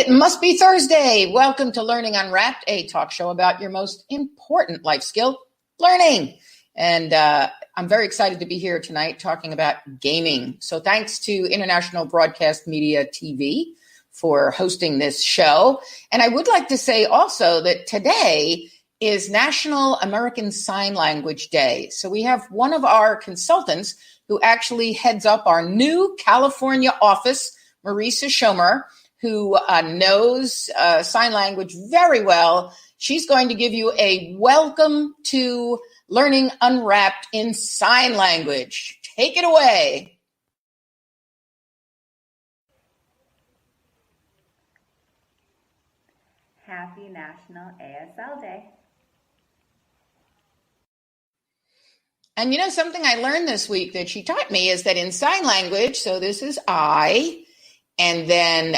It must be Thursday. Welcome to Learning Unwrapped, a talk show about your most important life skill, learning. And I'm very excited to be here tonight talking about gaming. So thanks to International Broadcast Media TV for hosting this show. And I would like to say also that today is National American Sign Language Day. So we have one of our consultants who actually heads up our new California office, Marisa Schomer, who knows sign language very well. She's going to give you a welcome to Learning Unwrapped in Sign Language. Take it away. Happy National ASL Day. And you know, something I learned this week that she taught me is that in sign language, so this is I, and then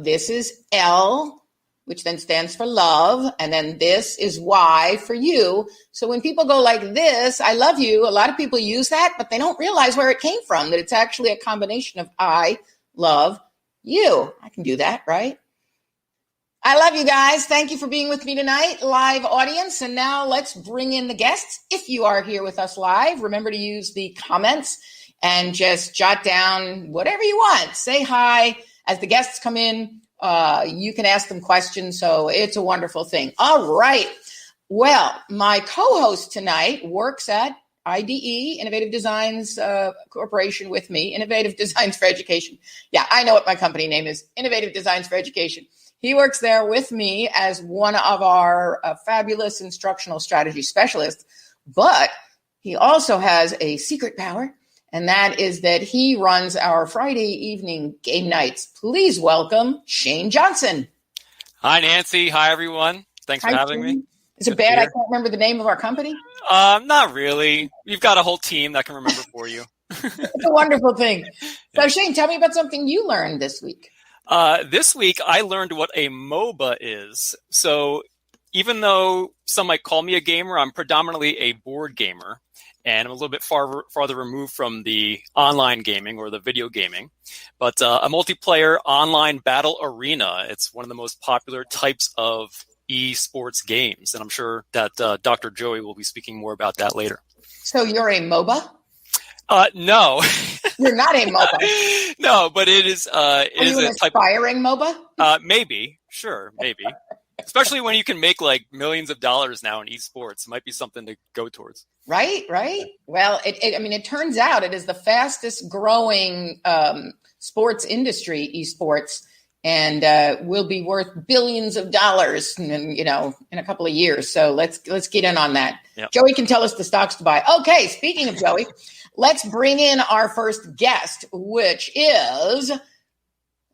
this is L, which then stands for love. And then this is Y for you. So when people go like this, I love you, a lot of people use that, but they don't realize where it came from, that it's actually a combination of I love you. I can do that, right? I love you guys. Thank you for being with me tonight, live audience. And now let's bring in the guests. If you are here with us live, remember to use the comments and just jot down whatever you want. Say hi. As the guests come in, you can ask them questions. So it's a wonderful thing. All right. Well, my co-host tonight works at IDE, Innovative Designs Corporation with me, Innovative Designs for Education. Yeah, I know what my company name is, Innovative Designs for Education. He works there with me as one of our fabulous instructional strategy specialists, but he also has a secret power, and that is that he runs our Friday evening game nights. Please welcome Shane Johnson. Hi, Nancy. Hi, everyone. Thanks for having me. Is it bad I can't remember the name of our company? Not really. You've got a whole team that can remember for you. It's a wonderful thing. So, Shane, tell me about something you learned this week. This week, I learned what a MOBA is. So even though some might call me a gamer, I'm predominantly a board gamer, and I'm a little bit farther removed from the online gaming or the video gaming. But a multiplayer online battle arena, it's one of the most popular types of esports games, and I'm sure that Dr. Joey will be speaking more about that later. So you're a MOBA? No. You're not a MOBA. No, but it is. Are you an aspiring MOBA? Maybe, sure, maybe. Especially when you can make like millions of dollars now in esports, it might be something to go towards. Right. Well, it turns out it is the fastest growing sports industry, esports, and will be worth billions of dollars, in a couple of years. So let's get in on that. Yep. Joey can tell us the stocks to buy. Okay, speaking of Joey. Let's bring in our first guest, which is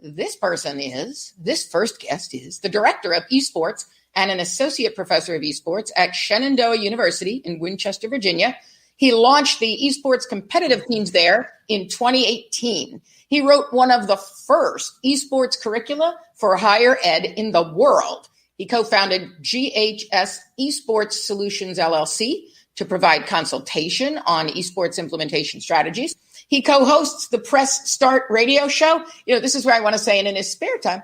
this first guest is the director of esports and an associate professor of esports at Shenandoah University in Winchester, Virginia. He launched the esports competitive teams there in 2018. He wrote one of the first esports curricula for higher ed in the world. He co-founded GHS Esports Solutions, LLC, to provide consultation on esports implementation strategies. He co-hosts the Press Start radio show. This is where I want to say, and in his spare time,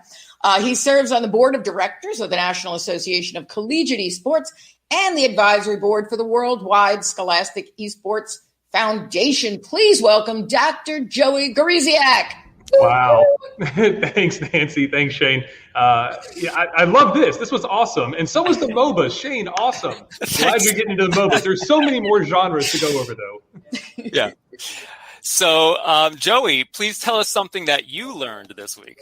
he serves on the board of directors of the National Association of Collegiate Esports and the advisory board for the Worldwide Scholastic Esports Foundation. Please welcome Dr. Joey Goriziak. Wow. Thanks, Nancy. Thanks, Shane. I love this. This was awesome. And so was the MOBA. Shane, awesome. Glad you're getting into the MOBA. There's so many more genres to go over, though. Yeah. So, Joey, please tell us something that you learned this week.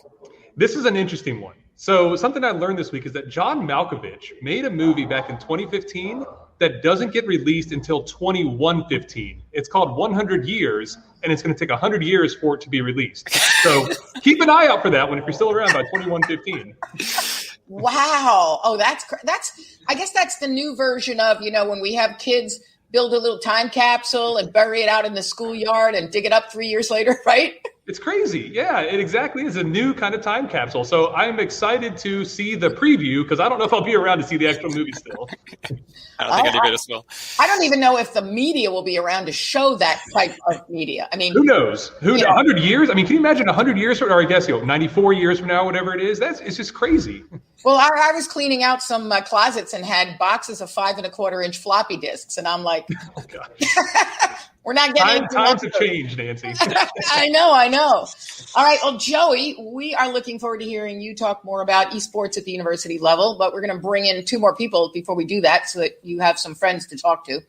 This is an interesting one. So something I learned this week is that John Malkovich made a movie back in 2015 that doesn't get released until 2115. It's called 100 Years, and it's going to take 100 years for it to be released. So keep an eye out for that one if you're still around by 2115. Wow. Oh, that's I guess that's the new version of, when we have kids build a little time capsule and bury it out in the schoolyard and dig it up 3 years later, right? It's crazy. Yeah, it exactly is a new kind of time capsule. So I'm excited to see the preview because I don't know if I'll be around to see the actual movie still. I don't think I did as well. I don't even know if the media will be around to show that type of media. I mean, Who knows? 100 years? I mean, can you imagine 100 years from, or I guess 94 years from now, whatever it is? It's just crazy. Well, I was cleaning out some closets and had boxes of 5 1/4-inch floppy disks, and I'm like, Oh gosh. we're not getting Times have changed, Nancy. I know. All right. Well, Joey, we are looking forward to hearing you talk more about esports at the university level, but we're going to bring in 2 more people before we do that so that you have some friends to talk to.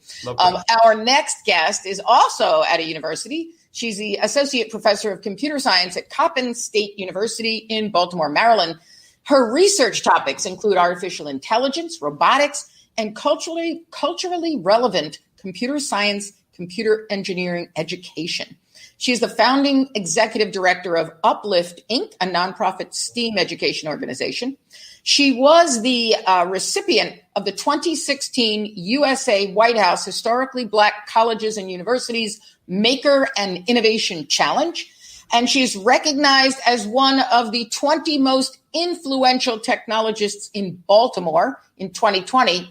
Our next guest is also at a university. She's the associate professor of computer science at Coppin State University in Baltimore, Maryland. Her research topics include artificial intelligence, robotics, and culturally relevant computer science, computer engineering education. She is the founding executive director of Uplift, Inc., a nonprofit STEAM education organization. She was the recipient of the 2016 USA White House Historically Black Colleges and Universities Maker and Innovation Challenge. And she's recognized as one of the 20 most influential technologists in Baltimore in 2020.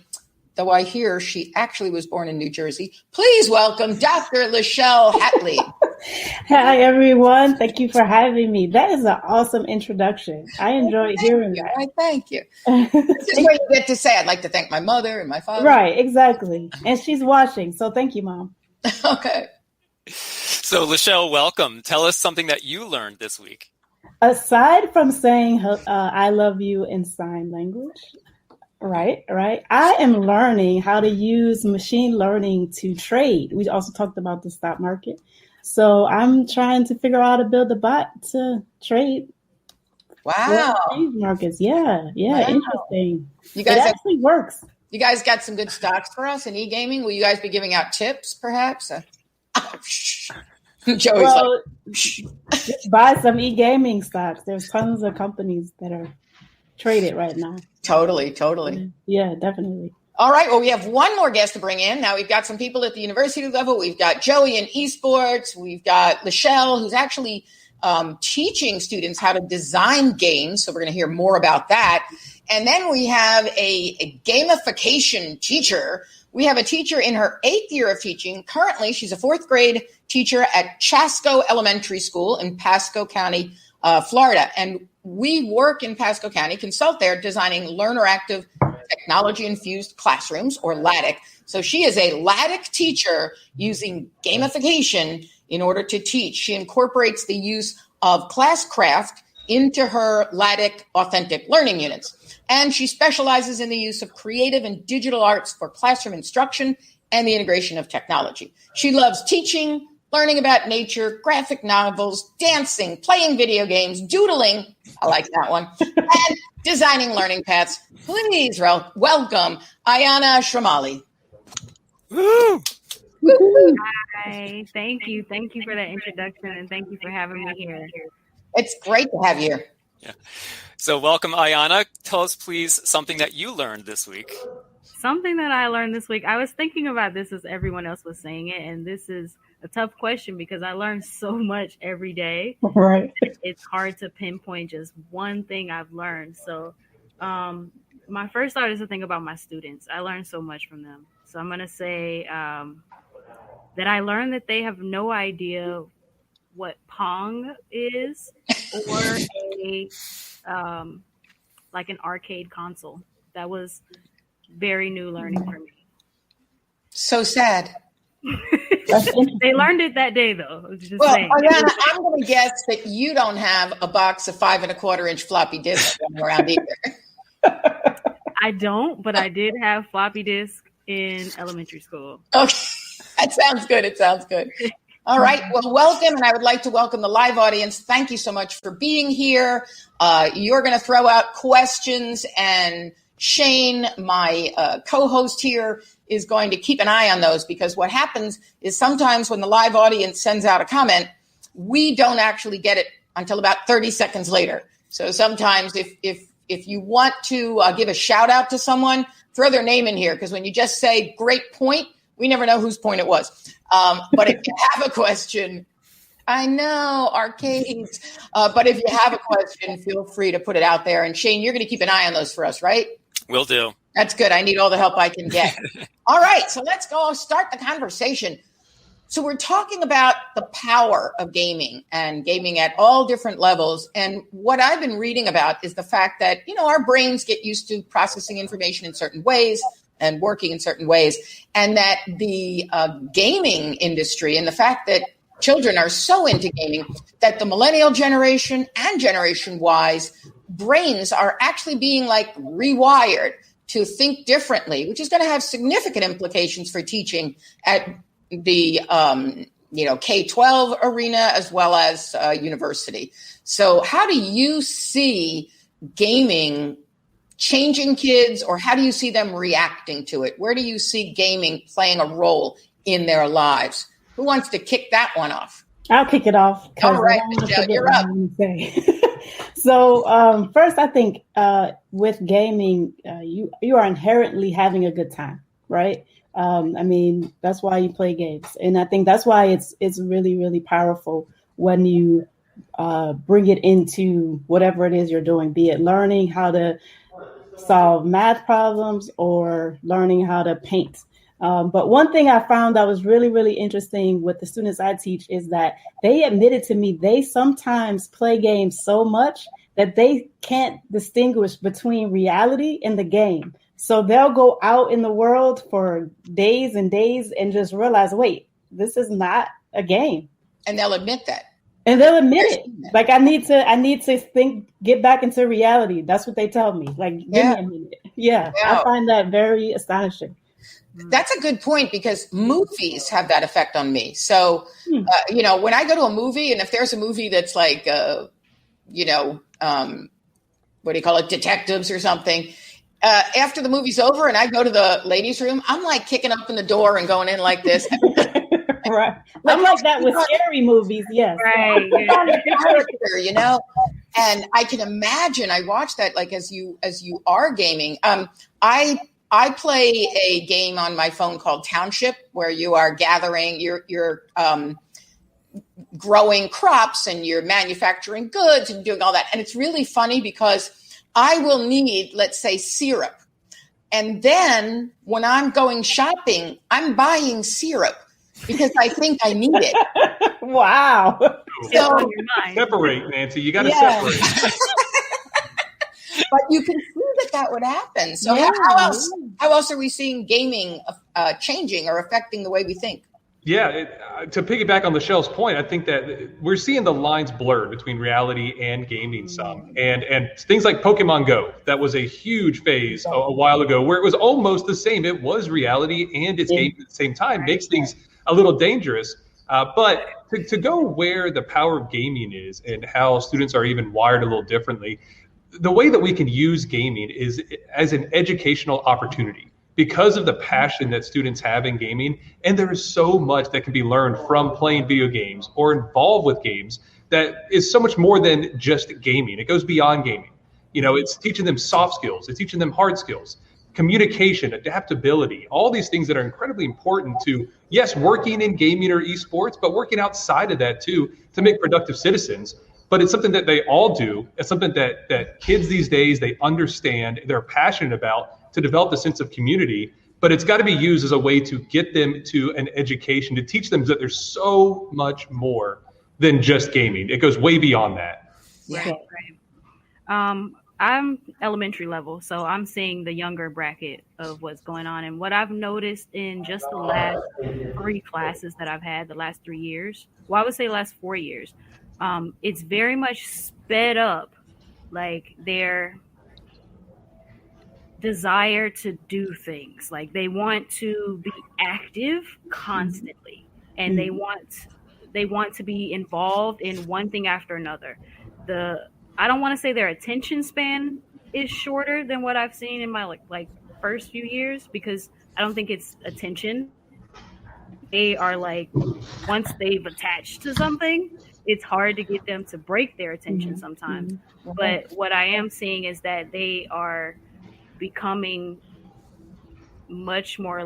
Though I hear she actually was born in New Jersey. Please welcome Dr. Lachelle Hatley. Hi, everyone. Thank you for having me. That is an awesome introduction. I enjoyed hearing that. I thank you. This is where you get to say, I'd like to thank my mother and my father. Right, exactly. And she's watching, so thank you, Mom. Okay. So, Lachelle, welcome. Tell us something that you learned this week. Aside from saying I love you in sign language, right. I am learning how to use machine learning to trade. We also talked about the stock market. So I'm trying to figure out how to build a bot to trade. Wow. Markets. Yeah. Wow. Interesting. You guys actually works. You guys got some good stocks for us in e-gaming. Will you guys be giving out tips, perhaps? Joey's just buy some e-gaming stocks. There's tons of companies that are traded right now. Totally. Yeah, definitely. All right. Well, we have one more guest to bring in. Now we've got some people at the university level. We've got Joey in esports. We've got Lachelle, who's actually teaching students how to design games. So we're going to hear more about that. And then we have a gamification teacher. We have a teacher in her 8th year of teaching. Currently, she's a 4th grade teacher at Chasco Elementary School in Pasco County, Florida. And we work in Pasco County, consult there, designing learner-active technology-infused classrooms, or LATIC. So she is a LATIC teacher using gamification in order to teach. She incorporates the use of Classcraft into her LATIC authentic learning units. And she specializes in the use of creative and digital arts for classroom instruction and the integration of technology. She loves teaching, learning about nature, graphic novels, dancing, playing video games, doodling, I like that one, and designing learning paths. Please welcome Ayana Shramali. Woo! Hi, thank you. Thank you for that introduction, and thank you for having me here. It's great to have you here. Yeah. So welcome, Ayana. Tell us, please, something that you learned this week. Something that I learned this week, I was thinking about this as everyone else was saying it, and this is a tough question because I learn so much every day. Right. It's hard to pinpoint just one thing I've learned. So my first thought is to think about my students. I learned so much from them. So I'm going to say that I learned that they have no idea what Pong is or a like an arcade console. That was very new learning for me. So sad. They learned it that day, though. Well, Ayana, I'm going to guess that you don't have a box of 5 1/4-inch floppy disks around either. I don't, but I did have floppy disk in elementary school. Okay, that sounds good. It sounds good. All right. Well, welcome. And I would like to welcome the live audience. Thank you so much for being here. You're going to throw out questions, and Shane, my co-host here, is going to keep an eye on those, because what happens is sometimes when the live audience sends out a comment, we don't actually get it until about 30 seconds later. So sometimes if you want to give a shout out to someone, throw their name in here, because when you just say great point, we never know whose point it was. But if you have a question, I know, arcades. But if you have a question, feel free to put it out there. And Shane, you're going to keep an eye on those for us, right? Will do. That's good. I need all the help I can get. All right, so let's go start the conversation. So we're talking about the power of gaming and gaming at all different levels. And what I've been reading about is the fact that, our brains get used to processing information in certain ways and working in certain ways. And that the gaming industry and the fact that children are so into gaming that the millennial generation and Generation Y's brains are actually being rewired to think differently, which is going to have significant implications for teaching at the K-12 arena as well as university. So how do you see gaming changing kids, or how do you see them reacting to it? Where do you see gaming playing a role in their lives? Who wants to kick that one off? I'll kick it off. All right, Michelle, you're up. So first, I think with gaming, you are inherently having a good time, right? That's why you play games, and I think that's why it's really, really powerful when you bring it into whatever it is you're doing, be it learning how to solve math problems or learning how to paint. But one thing I found that was really, really interesting with the students I teach is that they admitted to me they sometimes play games so much that they can't distinguish between reality and the game. So they'll go out in the world for days and days and just realize, wait, this is not a game. And they'll admit that. And they'll admit it. I need to get back into reality. That's what they tell me. Give me a minute. Yeah. I find that very astonishing. That's a good point, because movies have that effect on me. So, when I go to a movie, and if there's a movie that's what do you call it, detectives or something, after the movie's over and I go to the ladies' room, I'm kicking up in the door and going in like this. Right. I'm like that with scary movies. Yes. Right. Character, and I can imagine, I watch that as you are gaming. I play a game on my phone called Township, where you are gathering, you're growing crops and you're manufacturing goods and doing all that. And it's really funny because I will need, let's say, syrup. And then when I'm going shopping, I'm buying syrup because I think I need it. Wow. So, separate, Nancy. You got to separate. But you can see that would happen. So how else are we seeing gaming changing or affecting the way we think? Yeah, to piggyback on Michelle's point, I think that we're seeing the lines blur between reality and gaming some. And things like Pokemon Go, that was a huge phase a while ago where it was almost the same. It was reality and it's gaming at the same time, makes things a little dangerous. But to go where the power of gaming is and how students are even wired a little differently, the way that we can use gaming is as an educational opportunity because of the passion that students have in gaming. And there is so much that can be learned from playing video games or involved with games that is so much more than just gaming. It goes beyond gaming. It's teaching them soft skills. It's teaching them hard skills, communication, adaptability, all these things that are incredibly important to, yes, working in gaming or esports, but working outside of that too, to make productive citizens. But it's something that they all do. It's something that kids these days, they understand, they're passionate about, to develop a sense of community. But it's got to be used as a way to get them to an education, to teach them that there's so much more than just gaming. It goes way beyond that. Right. I'm elementary level, so I'm seeing the younger bracket of what's going on. And what I've noticed in just the last 3 classes that I've had, the last 3 years, well, I would say last 4 years, it's very much sped up, their desire to do things. They want to be active constantly, and they want to be involved in one thing after another. I don't want to say their attention span is shorter than what I've seen in my first few years, because I don't think it's attention. They are once they've attached to something, it's hard to get them to break their attention sometimes. But what I am seeing is that they are becoming much more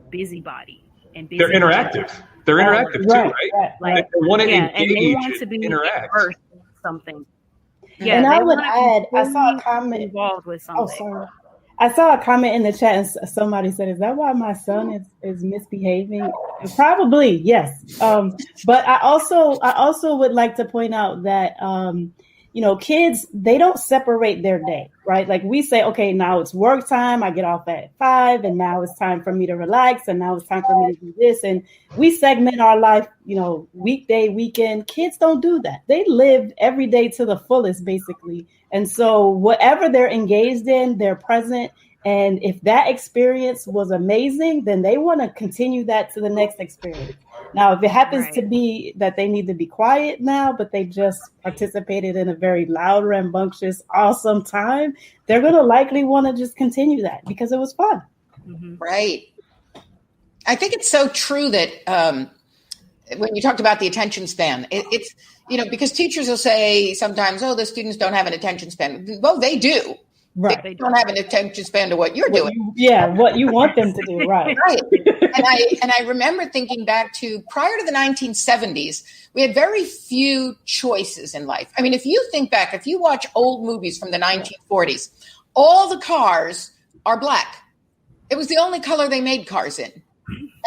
busybody and busy. They're interactive. They're interactive too, right? Like, they want to and they engage want to be interact. immersed in something. Yeah, and they I would want to be add, I saw a fully comment. involved with something. Oh, sorry. I saw a comment in the chat, and somebody said, "Is that why my son is misbehaving?" Probably, yes. But I also would like to point out that kids, they don't separate their day, right? Like we say, okay, now it's work time. I get off at 5, and now it's time for me to relax, and now it's time for me to do this, and we segment our life, weekday, weekend. Kids don't do that. They live every day to the fullest, basically. And so whatever they're engaged in, they're present. And if that experience was amazing, then they want to continue that to the next experience. Now, if it happens to be that they need to be quiet now, but they just participated in a very loud, rambunctious, awesome time, they're going to likely want to just continue that because it was fun. Mm-hmm. Right. I think it's so true that when you talked about the attention span, it's, because teachers will say sometimes, oh, the students don't have an attention span. Well, they do. Right. They don't have an attention span to what you're doing. What you want them to do. Right. Right. And I remember thinking back to prior to the 1970s, we had very few choices in life. I mean, if you think back, if you watch old movies from the 1940s, all the cars are black. It was the only color they made cars in.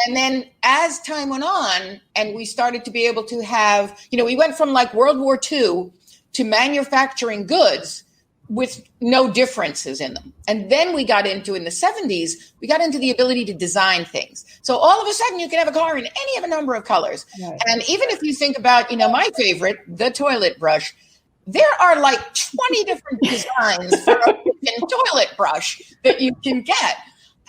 And then as time went on and we started to be able to have, we went from like World War II to manufacturing goods with no differences in them. And then we got into, in the 70s, we got into the ability to design things. So all of a sudden you can have a car in any of a number of colors. Right. And even if you think about, my favorite, the toilet brush, there are like 20 different designs for a toilet brush that you can get.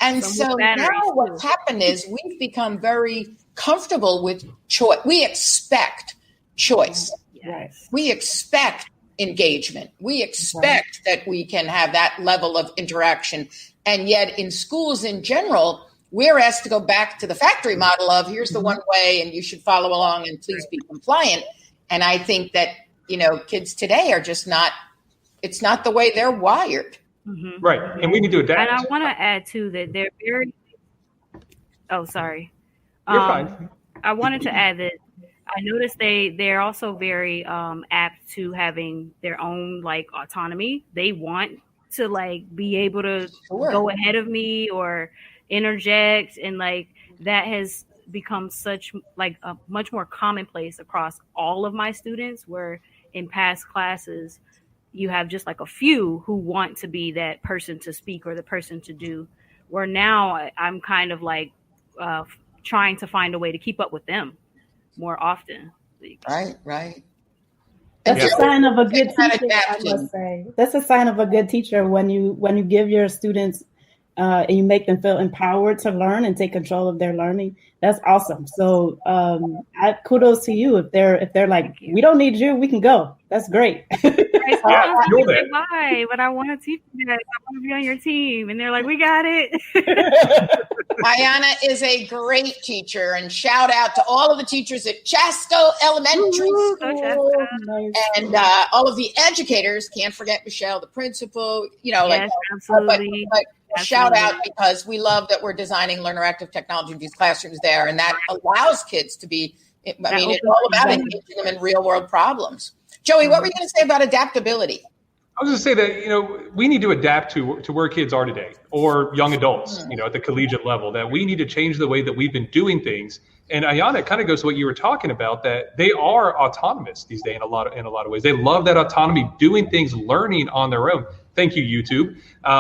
And so now what's happened is we've become very comfortable with choice. We expect choice. Yes. We expect engagement. We expect that we can have that level of interaction. And yet in schools in general, we're asked to go back to the factory model of here's the one way and you should follow along and please be compliant. And I think that, kids today are just not, it's not the way they're wired. Mm-hmm. Right. And we need to adapt. And I want to add too that they're very, oh, sorry. You're fine. I wanted to add that I noticed they're also very apt to having their own like autonomy. They want to like be able to go ahead of me or interject, and like that has become such like a much more commonplace across all of my students, where in past classes you have just like a few who want to be that person to speak or the person to do, where now I'm kind of like trying to find a way to keep up with them more often. Right. That's a sign of a good teacher, I must say. That's a sign of a good teacher when you give your students and you make them feel empowered to learn and take control of their learning. That's awesome. So kudos to you. If they're like, we don't need you, we can go. That's great. I say bye, but I want to teach you guys. I want to be on your team. And they're like, we got it. Ayana is a great teacher, and shout out to all of the teachers at Chasto Elementary School and all of the educators. Can't forget Michelle, the principal, absolutely. But shout out, because we love that we're designing learner active technology in these classrooms there. And that allows kids to be, it's all about engaging them in real world problems. Joey, what were you going to say about adaptability? I was going to say that, we need to adapt to where kids are today, or young adults, at the collegiate level, that we need to change the way that we've been doing things. And Ayana, it kind of goes to what you were talking about, that they are autonomous these days in a lot of ways. They love that autonomy, doing things, learning on their own. Thank you, YouTube.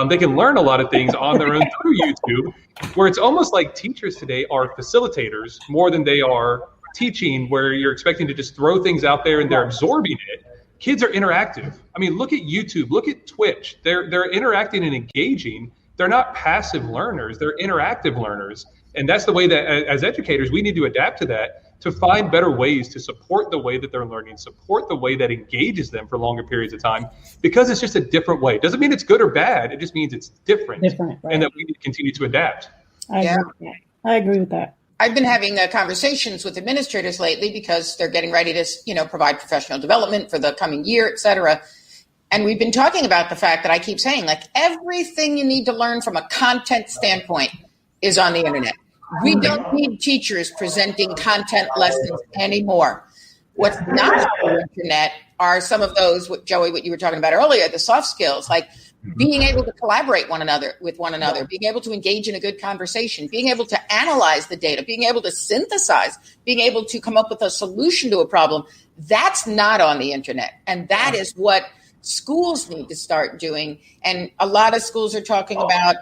They can learn a lot of things on their own through YouTube, where it's almost like teachers today are facilitators more than they are teaching, where you're expecting to just throw things out there and they're absorbing it. Kids are interactive. I mean, look at YouTube, look at Twitch. They're interacting and engaging. They're not passive learners, they're interactive learners. And that's the way that as educators, we need to adapt to that, to find better ways to support the way that they're learning, support the way that engages them for longer periods of time, because it's just a different way. Doesn't mean it's good or bad. It just means it's different. Right. And that we need to continue to adapt. I agree with that. I've been having conversations with administrators lately because they're getting ready to, provide professional development for the coming year, et cetera. And we've been talking about the fact that I keep saying, like, everything you need to learn from a content standpoint is on the internet. We don't need teachers presenting content lessons anymore. What's not on the internet are some of those, Joey, what you were talking about earlier, the soft skills, like being able to collaborate with one another, being able to engage in a good conversation, being able to analyze the data, being able to synthesize, being able to come up with a solution to a problem. That's not on the internet. And that is what schools need to start doing. And a lot of schools are talking about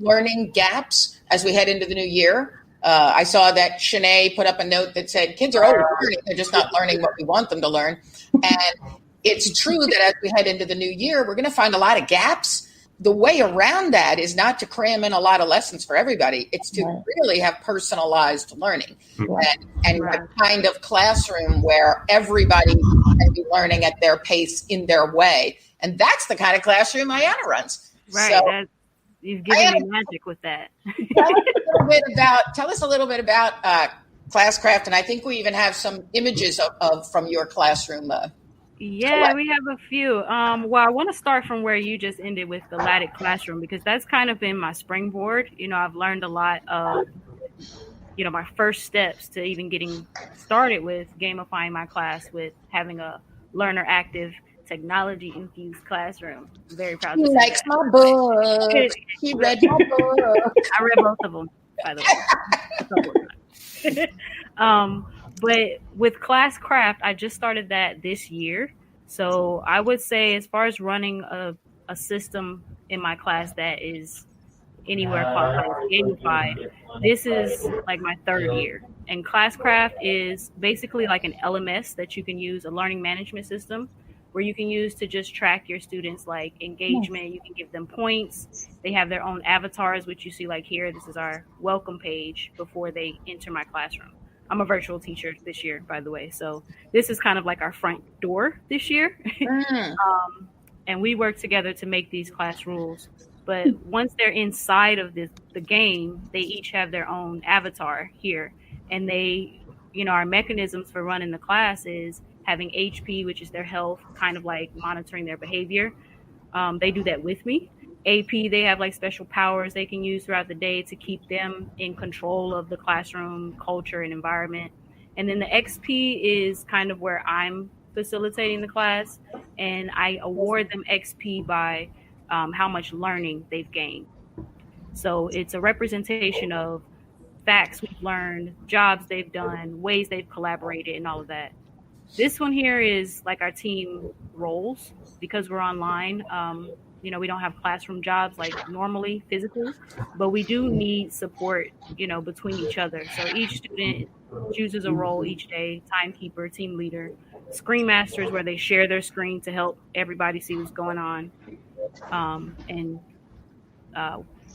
learning gaps as we head into the new year. I saw that Shanae put up a note that said kids are always learning. They're just not learning what we want them to learn. And it's true that as we head into the new year, we're going to find a lot of gaps. The way around that is not to cram in a lot of lessons for everybody. It's to really have personalized learning and a kind of classroom where everybody can be learning at their pace in their way. And that's the kind of classroom Ayana runs. Right. So, you've given me magic with that. Tell us a little bit about Classcraft. And I think we even have some images of from your classroom. Yeah, we have a few. Well, I want to start from where you just ended with the Laddick Classroom, because that's kind of been my springboard. You know, I've learned a lot of, my first steps to even getting started with gamifying my class with having a learner active technology-infused classroom. I'm very proud to say likes my book. He read my book. I read both of them, by the way. But with Classcraft, I just started that this year. So I would say, as far as running a system in my class that is anywhere qualified as gamified, this is like my third year. And Classcraft is basically like an LMS that you can use, a learning management system, where you can use to just track your students' like engagement. You can give them points. They have their own avatars, which you see like here. This is our welcome page before they enter my classroom. I'm a virtual teacher this year, by the way. So this is kind of like our front door this year. And we work together to make these class rules. But once they're inside of the game, they each have their own avatar here. And they, our mechanisms for running the class is having HP, which is their health, kind of like monitoring their behavior. They do that with me. AP, they have like special powers they can use throughout the day to keep them in control of the classroom culture and environment. And then the XP is kind of where I'm facilitating the class, and I award them XP by how much learning they've gained. So it's a representation of facts we've learned, jobs they've done, ways they've collaborated, and all of that. This one here is like our team roles, because we're online. We don't have classroom jobs like normally physically, but we do need support, between each other. So each student chooses a role each day: timekeeper, team leader, screen masters, where they share their screen to help everybody see what's going on. And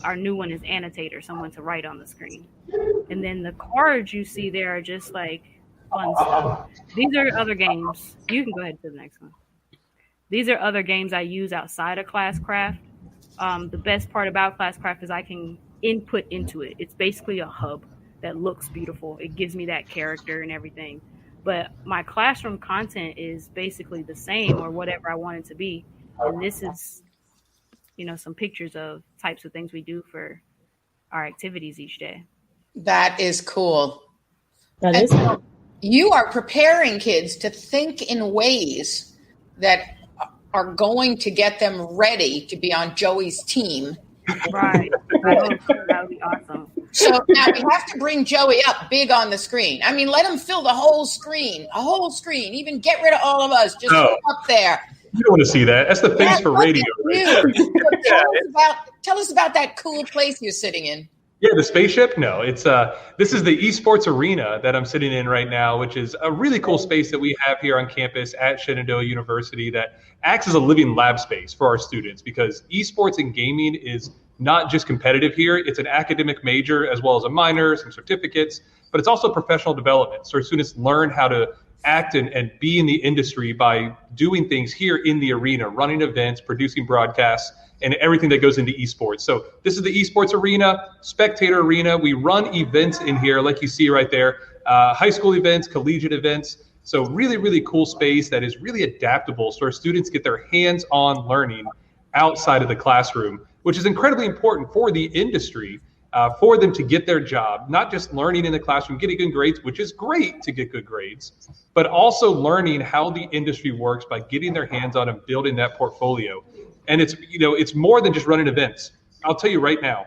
our new one is annotator, someone to write on the screen. And then the cards you see there are just like fun stuff. These are other games. You can go ahead to the next one. These are other games I use outside of Classcraft. The best part about Classcraft is I can input into it. It's basically a hub that looks beautiful. It gives me that character and everything. But my classroom content is basically the same, or whatever I want it to be. And this is, some pictures of types of things we do for our activities each day. That is cool. That is cool. You are preparing kids to think in ways that are going to get them ready to be on Joey's team. Right. That would be awesome. So now we have to bring Joey up big on the screen. I mean, let him fill the whole screen, even get rid of all of us. Just up there. You don't want to see that. That's the face for radio. Tell us about that cool place you're sitting in. Yeah, the spaceship? No, it's this is the esports arena that I'm sitting in right now, which is a really cool space that we have here on campus at Shenandoah University that acts as a living lab space for our students, because esports and gaming is not just competitive here. It's an academic major as well as a minor, some certificates, but it's also professional development. So our students learn how to act and be in the industry by doing things here in the arena, running events, producing broadcasts, and everything that goes into esports. So this is the esports arena, spectator arena. We run events in here, like you see right there, high school events, collegiate events. So really, really cool space that is really adaptable, so our students get their hands-on learning outside of the classroom, which is incredibly important for the industry. for them to get their job, not just learning in the classroom, getting good grades, which is great to get good grades, but also learning how the industry works by getting their hands on and building that portfolio. And it's more than just running events. I'll tell you right now,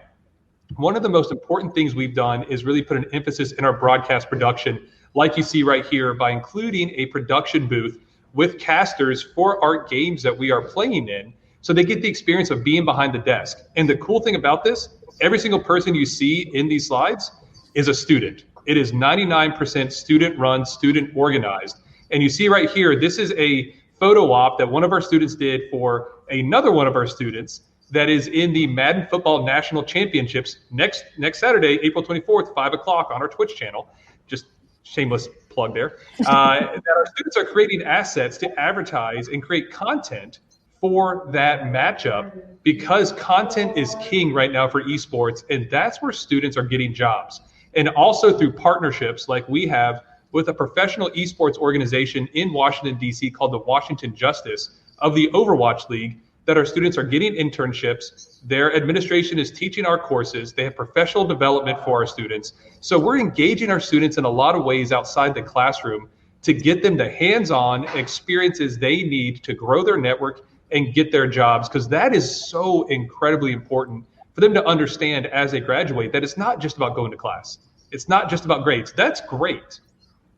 one of the most important things we've done is really put an emphasis in our broadcast production, like you see right here, by including a production booth with casters for our games that we are playing in, so they get the experience of being behind the desk. And the cool thing about this, every single person you see in these slides is a student. It is 99% student run, student organized. And you see right here, this is a photo op that one of our students did for another one of our students that is in the Madden Football National Championships next Saturday, April 24th, 5 o'clock on our Twitch channel. Just shameless plug there. That our students are creating assets to advertise and create content for that matchup, because content is king right now for esports, and that's where students are getting jobs. And also through partnerships like we have with a professional esports organization in Washington, D.C. called the Washington Justice of the Overwatch League, that our students are getting internships. Their administration is teaching our courses. They have professional development for our students. So we're engaging our students in a lot of ways outside the classroom to get them the hands-on experiences they need to grow their network and get their jobs, because that is so incredibly important for them to understand as they graduate, that it's not just about going to class. It's not just about grades. That's great.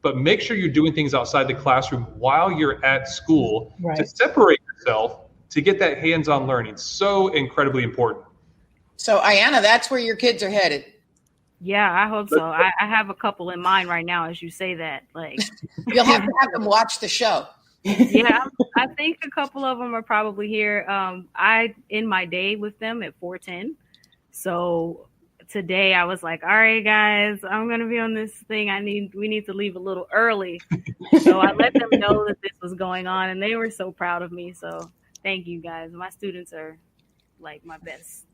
But make sure you're doing things outside the classroom while you're at school, right, to separate yourself, to get that hands-on learning. So incredibly important. So, Ayanna, that's where your kids are headed. Yeah, I hope so. I have a couple in mind right now as you say that. Like, you'll have to have them watch the show. Yeah, I think a couple of them are probably here. I in my day with them at 4:10. So today I was like, all right, guys, I'm gonna be on this thing. We need to leave a little early. So I let them know that this was going on, and they were so proud of me. So thank you, guys. My students are like my best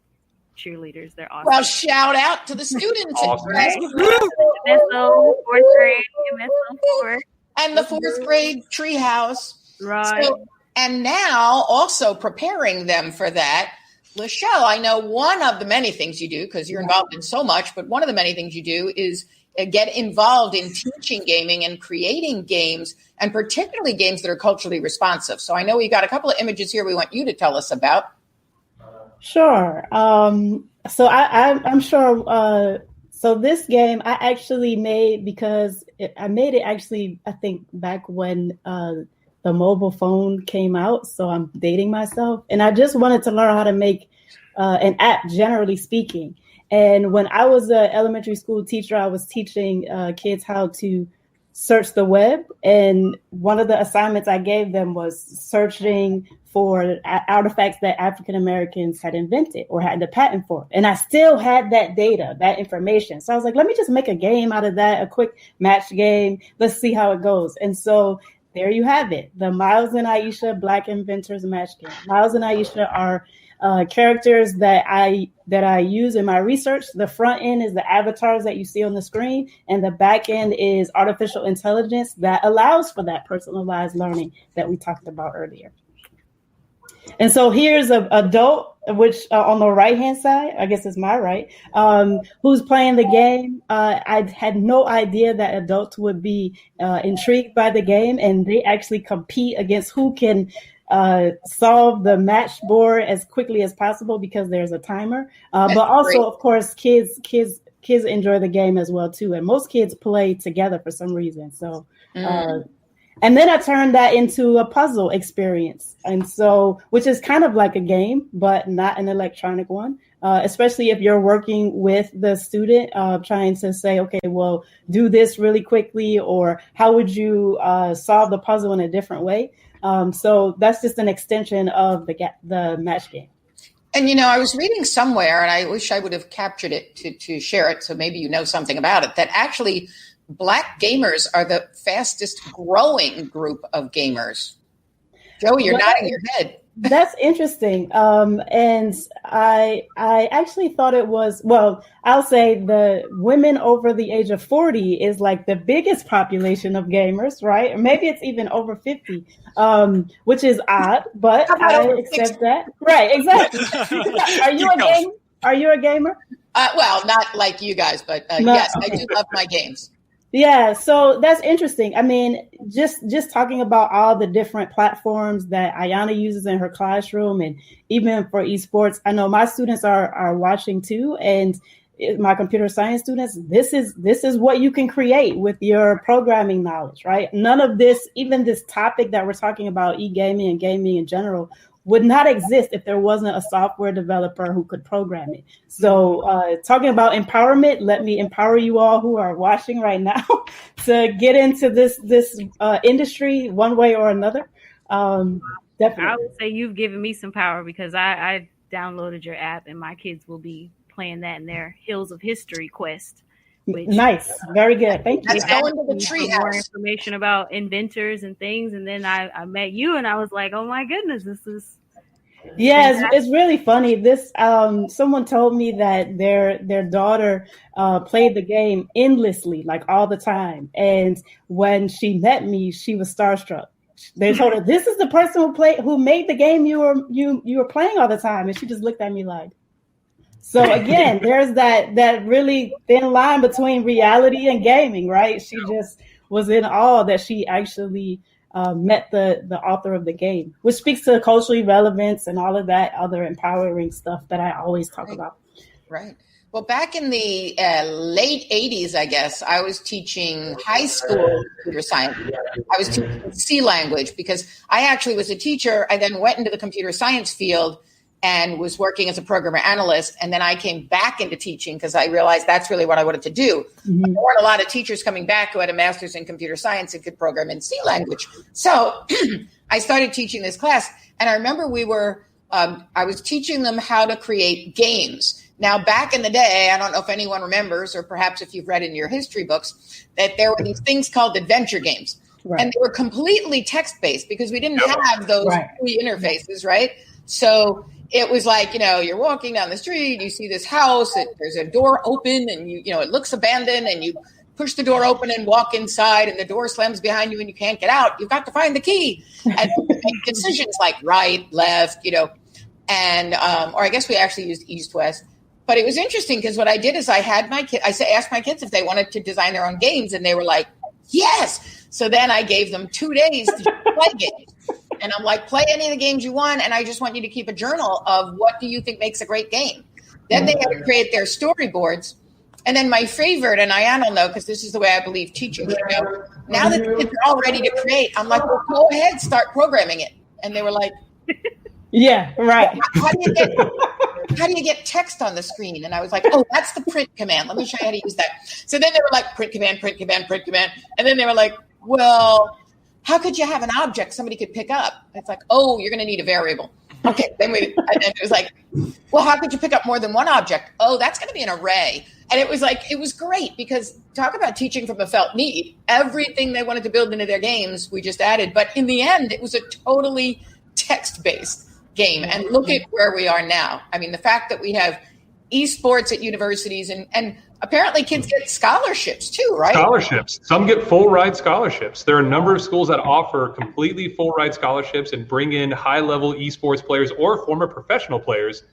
cheerleaders. They're awesome. Well, shout out to the students. Awesome. MSO, fourth grade, MSO 4. And the fourth grade treehouse. Right. So, and now also preparing them for that. Lachelle, I know one of the many things you do, because you're involved in so much, but one of the many things you do is get involved in teaching gaming and creating games, and particularly games that are culturally responsive. So I know we've got a couple of images here we want you to tell us about. Sure. So I'm sure. So this game I actually made because I made it actually, I think, back when the mobile phone came out. So I'm dating myself. And I just wanted to learn how to make an app, generally speaking. And when I was an elementary school teacher, I was teaching kids how to search the web. And one of the assignments I gave them was searching for artifacts that African Americans had invented or had the patent for. And I still had that data, that information. So I was like, let me just make a game out of that, a quick match game. Let's see how it goes. And so there you have it. The Miles and Aisha Black Inventors match game. Miles and Aisha are characters that I use in my research. The front end is the avatars that you see on the screen, and the back end is artificial intelligence that allows for that personalized learning that we talked about earlier. And so here's an adult, which on the right-hand side, I guess it's my right, who's playing the game. I had no idea that adults would be intrigued by the game, and they actually compete against who can solve the match board as quickly as possible because there's a timer. But also, great. Of course, kids enjoy the game as well too, and most kids play together for some reason. So. And then I turned that into a puzzle experience. And so, which is kind of like a game, but not an electronic one, especially if you're working with the student, trying to say, okay, well, do this really quickly, or how would you solve the puzzle in a different way? So that's just an extension of the match game. And, I was reading somewhere, and I wish I would have captured it to share it, so maybe you know something about it, that actually Black gamers are the fastest growing group of gamers. Joey, you're nodding your head. That's interesting. And I actually thought it was, well, I'll say the women over the age of 40 is like the biggest population of gamers, right? Or maybe it's even over 50, which is odd, but I accept that. Right, exactly. Are you a gamer? Well, not like you guys, but No. yes, I do love my games. Yeah, so that's interesting. I mean, just talking about all the different platforms that Ayana uses in her classroom, and even for esports, I know my students are watching too, and my computer science students. This is what you can create with your programming knowledge, right? None of this, even this topic that we're talking about, e-gaming and gaming in general, would not exist if there wasn't a software developer who could program it. So talking about empowerment, let me empower you all who are watching right now to get into this industry one way or another. Definitely. I would say you've given me some power because I downloaded your app and my kids will be playing that in their Hills of History quest. Nice. Very good. Thank you. Let's go into the tree more house. information about inventors and things. And then I met you and I was like, oh my goodness, this is. Yeah, it's really funny. This someone told me that their daughter played the game endlessly, like all the time. And when she met me, she was starstruck. They told her, "This is the person who made the game you were playing all the time," and she just looked at me like. So again, there's that really thin line between reality and gaming, right? She just was in awe that she actually met the author of the game, which speaks to cultural relevance and all of that other empowering stuff that I always talk about. Right. Well, back in the late 80s, I guess, I was teaching high school computer science. I was teaching C language because I actually was a teacher. I then went into the computer science field and was working as a programmer analyst. And then I came back into teaching because I realized that's really what I wanted to do. Mm-hmm. There weren't a lot of teachers coming back who had a master's in computer science and could program in C language. So I started teaching this class. And I remember I was teaching them how to create games. Now, back in the day, I don't know if anyone remembers, or perhaps if you've read in your history books, that there were these things called adventure games. Right. And they were completely text-based because we didn't have those GUI interfaces, right? So it was like, you're walking down the street, you see this house, there's a door open and it looks abandoned, and you push the door open and walk inside and the door slams behind you and you can't get out. You've got to find the key and make decisions like right, left, and, or I guess we actually used east, west. But it was interesting because what I did is I had my kids, asked my kids if they wanted to design their own games, and they were like, yes. So then I gave them 2 days to play games. And I'm like, play any of the games you want, and I just want you to keep a journal of what do you think makes a great game. Then they had to create their storyboards. And then my favorite, and I don't know because this is the way I believe teaching should go. Now that the kids are all ready to create, I'm like, well, go ahead, start programming it. And they were like, yeah, right. How do you get text on the screen? And I was like, oh, that's the print command. Let me show you how to use that. So then they were like, print command, print command, print command. And then they were like, well, how could you have an object somebody could pick up? It's like, oh, you're going to need a variable. Okay. And then it was like, well, how could you pick up more than one object? Oh, that's going to be an array. And it was like, it was great because talk about teaching from a felt need. Everything they wanted to build into their games, we just added. But in the end, it was a totally text-based game. And look at where we are now. I mean, the fact that we have esports at universities and apparently kids get scholarships too, right? Scholarships. Some get full ride scholarships. There are a number of schools that offer completely full ride scholarships and bring in high level esports players or former professional players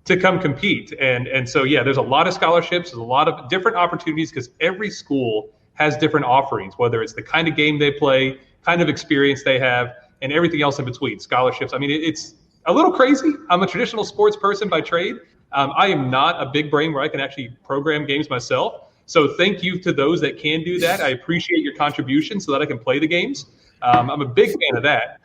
to come compete. And so, yeah, there's a lot of scholarships. There's a lot of different opportunities because every school has different offerings, whether it's the kind of game they play, kind of experience they have, and everything else in between. Scholarships. I mean, it's a little crazy. I'm a traditional sports person by trade. I am not a big brain where I can actually program games myself. So thank you to those that can do that. I appreciate your contribution so that I can play the games. I'm a big fan of that.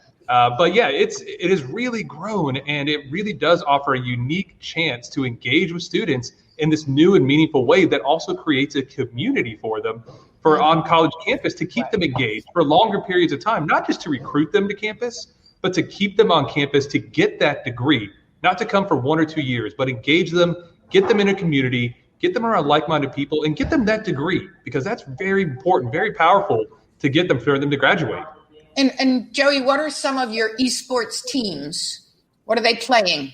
But yeah, it has really grown, and it really does offer a unique chance to engage with students in this new and meaningful way that also creates a community for them on college campus to keep them engaged for longer periods of time, not just to recruit them to campus, but to keep them on campus to get that degree, not to come for 1 or 2 years, but engage them, get them in a community, get them around like-minded people, and get them that degree, because that's very important, very powerful to get them for them to graduate. And Joey, what are some of your esports teams? What are they playing?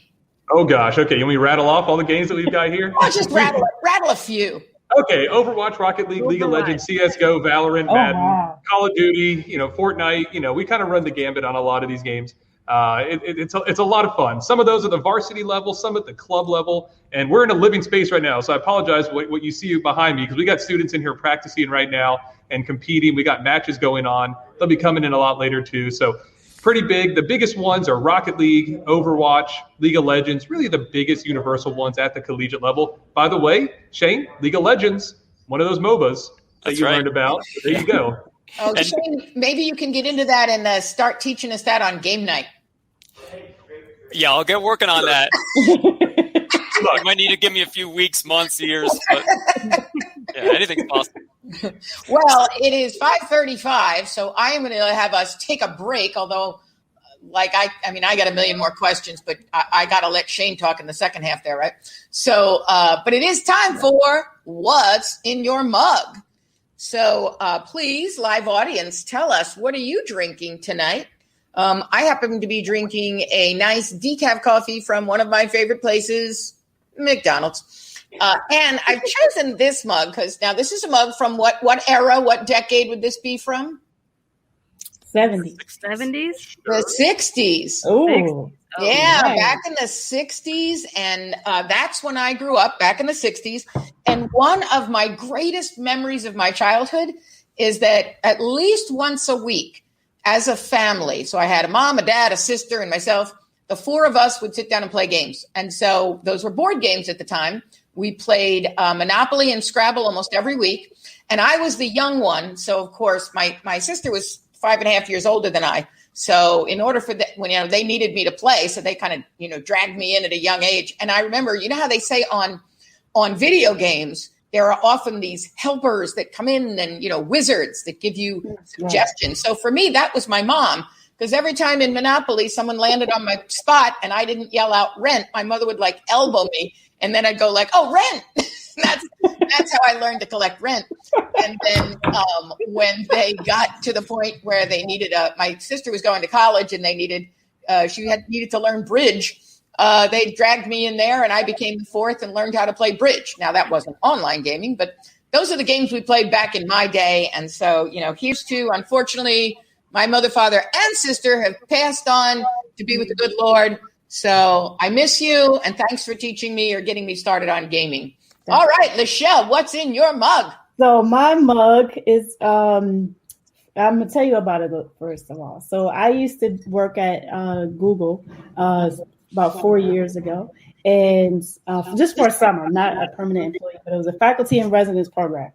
Oh gosh, okay. You want me to rattle off all the games that we've got here? Oh, just rattle a few. Okay, Overwatch, Rocket League, League of Legends, CSGO, Valorant, Madden, Call of Duty, Fortnite. We kind of run the gambit on a lot of these games. It's a lot of fun. Some of those are the varsity level, some at the club level, and we're in a living space right now. So I apologize what you see behind me because we got students in here practicing right now and competing. We got matches going on. They'll be coming in a lot later too. So pretty big. The biggest ones are Rocket League, Overwatch, League of Legends, really the biggest universal ones at the collegiate level. By the way, Shane, League of Legends, one of those MOBAs that you learned about. There you go. Oh, Shane, maybe you can get into that and start teaching us that on game night. Yeah, I'll get working on that. You might need to give me a few weeks, months, years, but yeah, anything's possible. Well, it is 5:35, so I am going to have us take a break, although I got a million more questions, but I got to let Shane talk in the second half there, right? So, but it is time for What's in Your Mug? So please, live audience, tell us, what are you drinking tonight? I happen to be drinking a nice decaf coffee from one of my favorite places, McDonald's. And I've chosen this mug because now this is a mug from what era, what decade would this be from? 70s. 70s? The 60s. Oh, yeah, nice. back in the 60s. And that's when I grew up, back in the 60s. And one of my greatest memories of my childhood is that at least once a week, as a family, so I had a mom, a dad, a sister, and myself, the four of us would sit down and play games. And so those were board games at the time. We played Monopoly and Scrabble almost every week. And I was the young one. So, of course, my sister was 5.5 years older than I. So in order for that, when they needed me to play, so they kind of dragged me in at a young age. And I remember, how they say on video games, there are often these helpers that come in and wizards that give you suggestions. So for me, that was my mom, because every time in Monopoly someone landed on my spot and I didn't yell out rent, my mother would elbow me, and then I'd go oh, rent. That's how I learned to collect rent. And then when they got to the point where they needed my sister was going to college and they needed to learn bridge. They dragged me in there and I became the fourth and learned how to play bridge. Now that wasn't online gaming, but those are the games we played back in my day. And so, here's to, unfortunately, my mother, father, and sister have passed on to be with the good Lord. So I miss you and thanks for teaching me or getting me started on gaming. All right, Lachelle, what's in your mug? So my mug is, I'm going to tell you about it first of all. So I used to work at Google about 4 years ago, and just for a summer, not a permanent employee, but it was a faculty in residence program,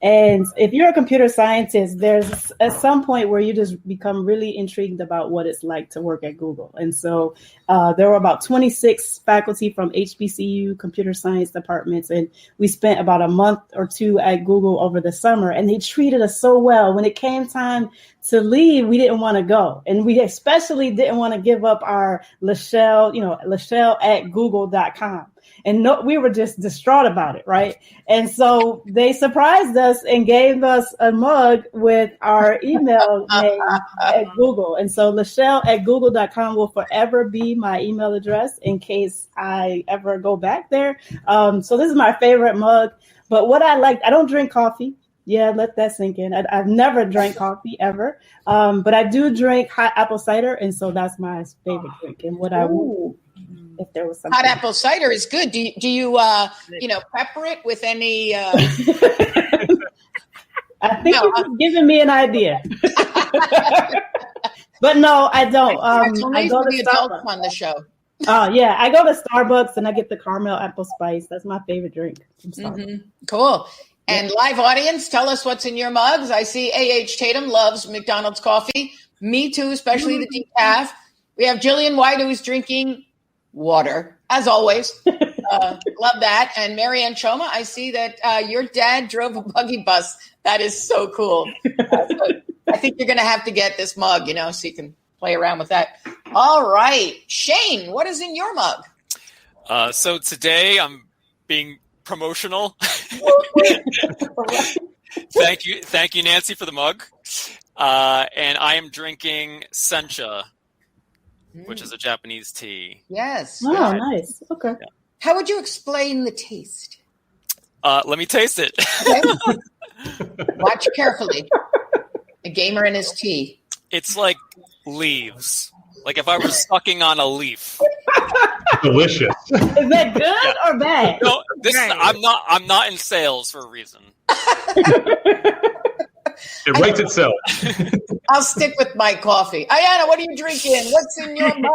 And if you're a computer scientist, there's at some point where you just become really intrigued about what it's like to work at Google. And so there were about 26 faculty from HBCU computer science departments. And we spent about a month or two at Google over the summer, and they treated us so well. When it came time to leave, we didn't want to go. And we especially didn't want to give up our Lachelle at google.com. And we were just distraught about it, right? And so they surprised us and gave us a mug with our email name at Google. And so Lachelle at google.com will forever be my email address in case I ever go back there. So this is my favorite mug. But what I don't drink coffee. Yeah, let that sink in. I've never drank coffee ever. But I do drink hot apple cider. And so that's my favorite drink. And what I would, if there was something. Hot apple cider is good. Do you pepper it with any? I think you're giving me an idea. But no, I don't. I go to the adults on the show. Yeah, I go to Starbucks and I get the caramel apple spice. That's my favorite drink from Starbucks. Mm-hmm. Cool. And live audience, tell us what's in your mugs. I see A.H. Tatum loves McDonald's coffee. Me too, especially the decaf. We have Jillian White, who is drinking water, as always. Love that. And Marianne Choma, I see that your dad drove a buggy bus. That is so cool. I think you're going to have to get this mug, so you can play around with that. All right. Shane, what is in your mug? So today I'm being promotional. Thank you, Nancy, for the mug. And I am drinking sencha, which is a Japanese tea. Yes. Oh, nice. Okay. Yeah. How would you explain the taste? Let me taste it. Okay. Watch carefully. A gamer and his tea. It's like leaves. Like if I was sucking on a leaf. Delicious. Is that good or bad? No, I'm not in sales for a reason. It writes itself. I'll stick with my coffee. Ayana, what are you drinking? What's in your mug?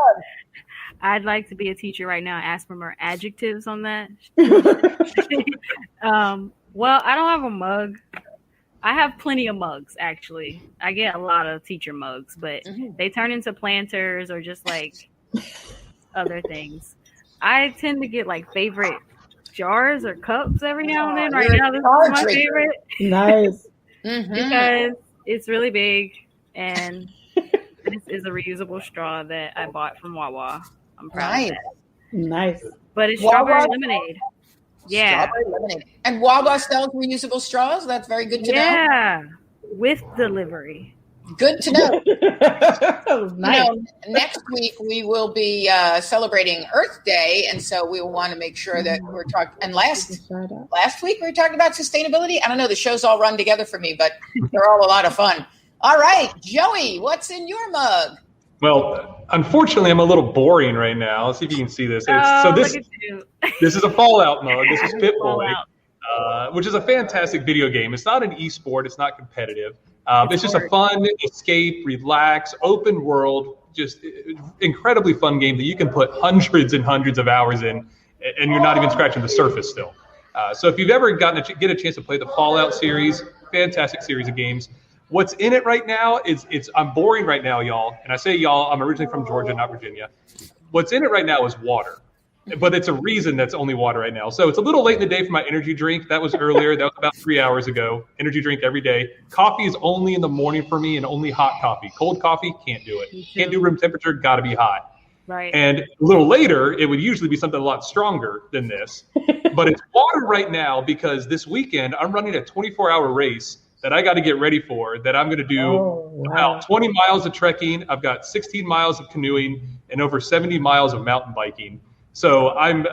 I'd like to be a teacher right now and ask for more adjectives on that. Well, I don't have a mug. I have plenty of mugs, actually. I get a lot of teacher mugs, but they turn into planters or just like other things. I tend to get like favorite jars or cups every now and then. Right now, this is my favorite. Nice. Because it's really big, and this is a reusable straw that I bought from Wawa. I'm proud of that. Nice. But it's strawberry lemonade. Yeah. Strawberry lemonade. And Wawa sells reusable straws? That's very good to know. Yeah. With delivery. Good to know. Nice. You know, next week we will be celebrating Earth Day, and so we will want to make sure that we're talking. And last week we were talking about sustainability. I don't know, the shows all run together for me, but they're all a lot of fun. All right, Joey, what's in your mug? Well, unfortunately, I'm a little boring right now. Let's see if you can see this. This is a Fallout mug. This is Pit Boy, which is a fantastic video game. It's not an esport. It's not competitive. It's just a fun escape, relax, open world, just incredibly fun game that you can put hundreds and hundreds of hours in, and you're not even scratching the surface still. So if you've ever get a chance to play the Fallout series, fantastic series of games. What's in it right now is I'm boring right now, y'all. And I say y'all, I'm originally from Georgia, not Virginia. What's in it right now is water. But it's a reason that's only water right now. So it's a little late in the day for my energy drink. That was earlier. That was about 3 hours ago. Energy drink every day. Coffee is only in the morning for me and only hot coffee. Cold coffee, can't do it. Can't do room temperature, got to be hot. Right. And a little later, it would usually be something a lot stronger than this. But it's water right now because this weekend I'm running a 24-hour race that I got to get ready for, that I'm going to do about 20 miles of trekking. I've got 16 miles of canoeing and over 70 miles of mountain biking. So I'm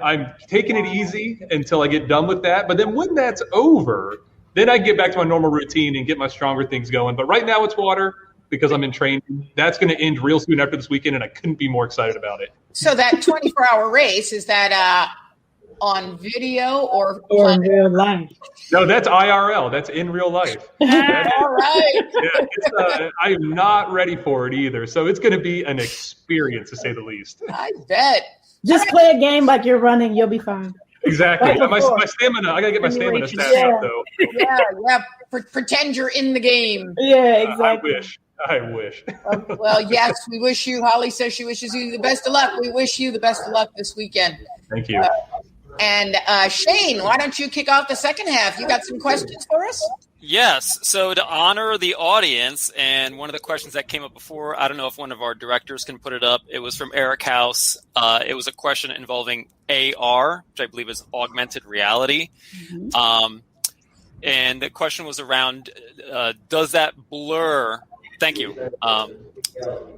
taking it easy until I get done with that. But then when that's over, then I get back to my normal routine and get my stronger things going. But right now it's water because I'm in training. That's going to end real soon after this weekend, and I couldn't be more excited about it. So that 24-hour race, is that on video or in real life? No, that's IRL. That's in real life. All right. Yeah, I am not ready for it either. So it's going to be an experience, to say the least. I bet. Just play a game like you're running. You'll be fine. Exactly. My stamina. I got to get my stamina stats up, though. Yeah. Pretend you're in the game. Yeah, exactly. I wish. Well, yes, we wish you. Holly says she wishes you the best of luck. We wish you the best of luck this weekend. Thank you. And Shane, why don't you kick off the second half? You got some questions for us? Yes. So to honor the audience, and one of the questions that came up before, I don't know if one of our directors can put it up. It was from Eric House. It was a question involving AR, which I believe is augmented reality. Mm-hmm. And the question was around, does that blur? Thank you.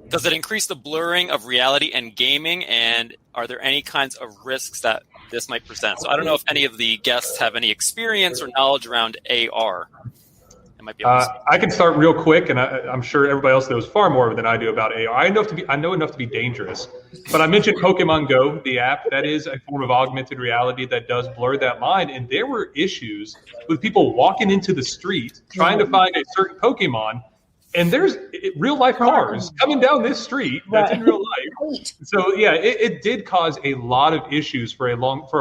Does it increase the blurring of reality and gaming? And are there any kinds of risks that this might present? So I don't know if any of the guests have any experience or knowledge around AR. I can start real quick, and I'm sure everybody else knows far more than I do about AR. I know enough to be dangerous. But I mentioned Pokemon Go, the app. That is a form of augmented reality that does blur that line. And there were issues with people walking into the street trying to find a certain Pokemon, and there's real life cars coming down this street that's in real life. So yeah, it did cause a lot of issues for a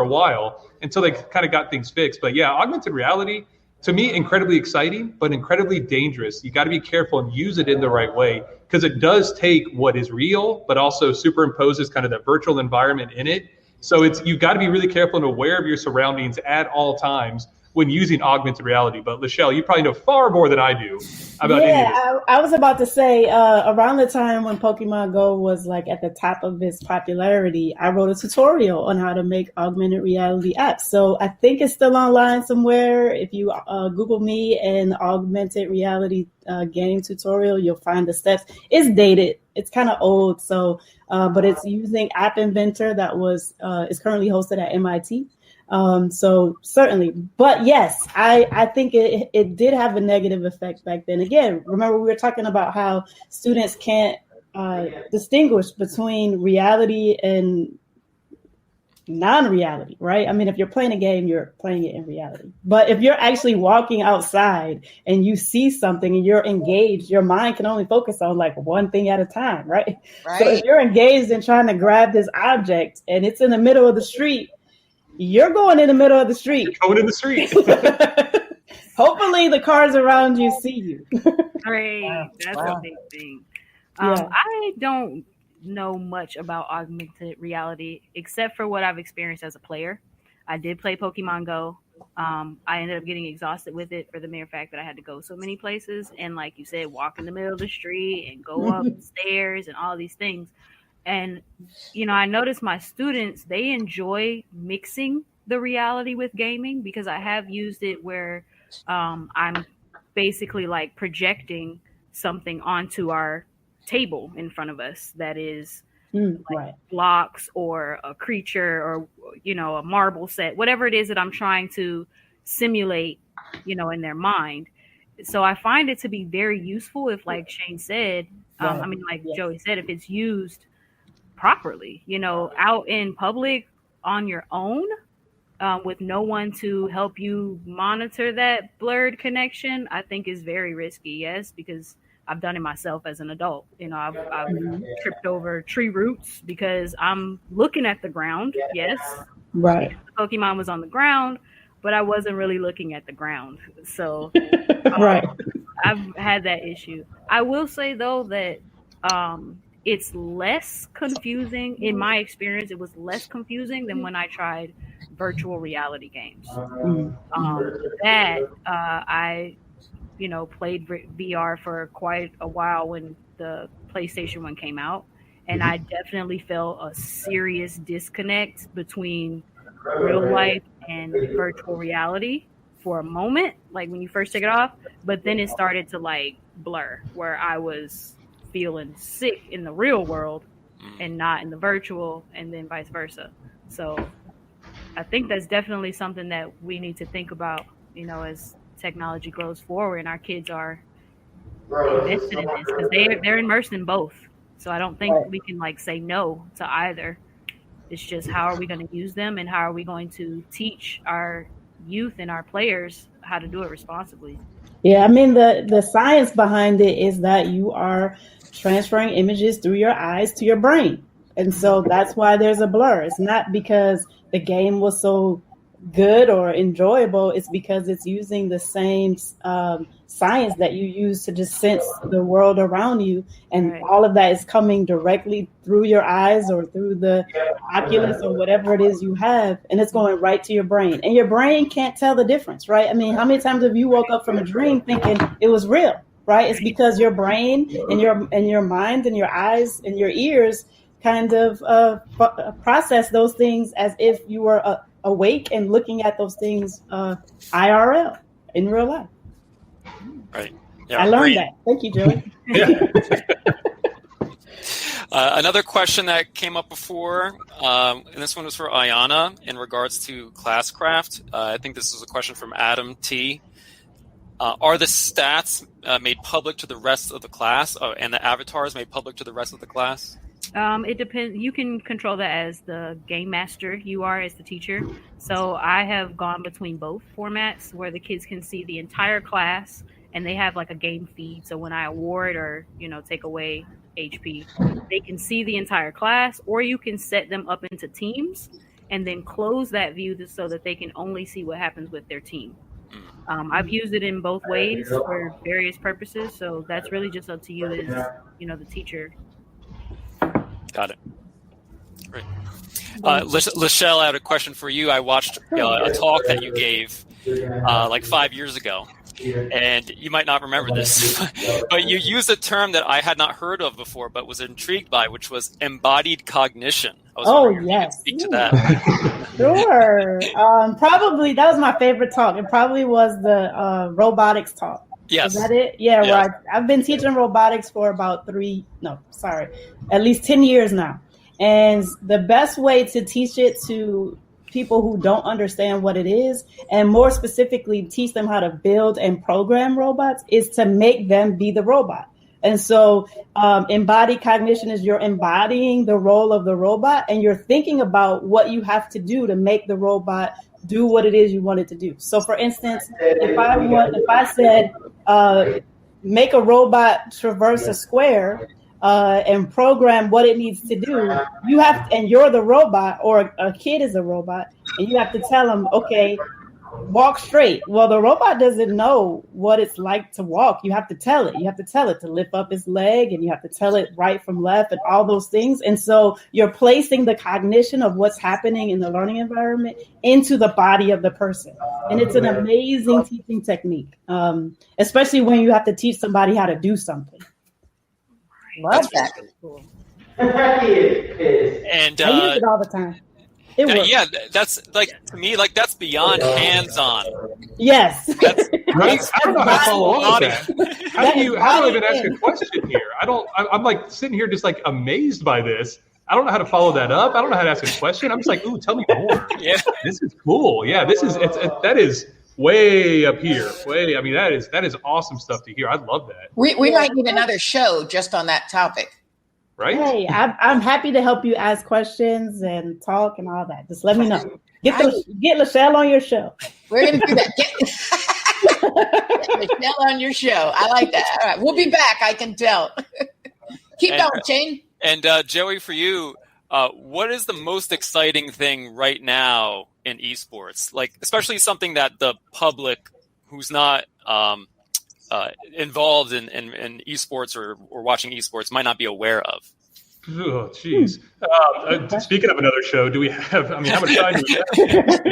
while until they kind of got things fixed. But yeah, augmented reality, to me, incredibly exciting, but incredibly dangerous. You got to be careful and use it in the right way, because it does take what is real, but also superimposes kind of that virtual environment in it. So you've got to be really careful and aware of your surroundings at all times when using augmented reality. But Lachelle, you probably know far more than I do about any of this. I was about to say, around the time when Pokemon Go was like at the top of its popularity, I wrote a tutorial on how to make augmented reality apps. So I think it's still online somewhere. If you Google me and augmented reality game tutorial, you'll find the steps. It's dated. It's kind of old. So, but it's using App Inventor that is currently hosted at MIT. So certainly, but yes, I think it did have a negative effect back then. Again, remember we were talking about how students can't distinguish between reality and non-reality, right? I mean, if you're playing a game, you're playing it in reality. But if you're actually walking outside and you see something and you're engaged, your mind can only focus on like one thing at a time, right? So if you're engaged in trying to grab this object and it's in the middle of the street, you're going in the middle of the street. You're going in the street. Hopefully the cars around you see you. Right. That's a big thing. I don't know much about augmented reality except for what I've experienced as a player. I did play Pokemon Go. I ended up getting exhausted with it for the mere fact that I had to go so many places and, like you said, walk in the middle of the street and go upstairs and all these things. And, you know, I noticed my students, they enjoy mixing the reality with gaming because I have used it where I'm basically like projecting something onto our table in front of us that is like blocks or a creature or, you know, a marble set, whatever it is that I'm trying to simulate, you know, in their mind. So I find it to be very useful if, like Shane said, I mean, like Joey said, if it's used properly, you know, out in public on your own with no one to help you monitor that blurred connection, I think is very risky. Yes, because I've done it myself as an adult. You know, I've tripped over tree roots because I'm looking at the ground. Yes. Right. The Pokemon was on the ground, but I wasn't really looking at the ground. So right. I've had that issue. I will say, though, that it's less confusing. In my experience, it was less confusing than when I tried virtual reality games. I you know, played VR for quite a while when the PlayStation 1 came out. And I definitely felt a serious disconnect between real life and virtual reality for a moment, like when you first take it off. But then it started to like blur, where I was feeling sick in the real world and not in the virtual, and then vice versa. So I think that's definitely something that we need to think about, you know, as technology grows forward and our kids are invested in this, because they're immersed in both. So I don't think we can like say no to either. It's just how are we going to use them and how are we going to teach our youth and our players how to do it responsibly. Yeah, I mean, the science behind it is that you are transferring images through your eyes to your brain. And so that's why there's a blur. It's not because the game was so good or enjoyable. It's because it's using the same science that you use to just sense the world around you. And all of that is coming directly through your eyes or through the Oculus or whatever it is you have. And it's going right to your brain. And your brain can't tell the difference, right? I mean, how many times have you woke up from a dream thinking it was real, right? It's because your brain and your mind and your eyes and your ears kind of process those things as if you were awake and looking at those things IRL in real life. Right. Yeah, I learned that. Thank you, Joey. Another question that came up before, and this one was for Ayana in regards to Classcraft. I think this is a question from Adam T. Are the stats made public to the rest of the class, and the avatars made public to the rest of the class? It depends. You can control that as the game master you are as the teacher. So I have gone between both formats where the kids can see the entire class and they have like a game feed. So when I award or, you know, take away HP, they can see the entire class, or you can set them up into teams and then close that view so that they can only see what happens with their team. I've used it in both ways for various purposes. So that's really just up to you as, you know, the teacher. Got it. Great. Lachelle, I had a question for you. I watched a talk that you gave like 5 years ago, and you might not remember this, but you used a term that I had not heard of before, but was intrigued by, which was embodied cognition. I was wondering if you could speak to that. Sure. Probably that was my favorite talk. It probably was the robotics talk. Yes. Is that it? Yeah, yes. Right. I've been teaching robotics for about at least 10 years now. And the best way to teach it to people who don't understand what it is, and more specifically teach them how to build and program robots, is to make them be the robot. And so embodied cognition is you're embodying the role of the robot, and you're thinking about what you have to do to make the robot do what it is you want it to do. So for instance, if I said, make a robot traverse a square and program what it needs to do, and you're the robot, or a kid is a robot, and you have to tell them, okay, walk straight. Well, the robot doesn't know what it's like to walk. You have to tell it. You have to tell it to lift up its leg, and you have to tell it right from left and all those things. And so you're placing the cognition of what's happening in the learning environment into the body of the person. And it's an amazing teaching technique, especially when you have to teach somebody how to do something. Love that. Cool. And I use it all the time. It works. yeah, that's like, to me, like, that's beyond hands-on. Yes. Right? I don't know how to follow up with Body. that. How do I even ask a question here? I'm like sitting here just like amazed by this. I don't know how to follow that up. I don't know how to ask a question. I'm just like, ooh, tell me more. Yeah. This is cool. Yeah, that is way up here. I mean, that is awesome stuff to hear. I love that. We might need another show just on that topic. Right? Hey, I'm happy to help you ask questions and talk and all that. Just let me know. Get Lachelle on your show. We're going to do that. Get Michelle on your show. I like that. All right. We'll be back. I can tell. Keep going, Shane. And Joey, for you, what is the most exciting thing right now in esports? Like, especially something that the public who's not involved in esports or watching esports might not be aware of. Oh, jeez. Speaking of another show, do we have? I mean, how much time do we have?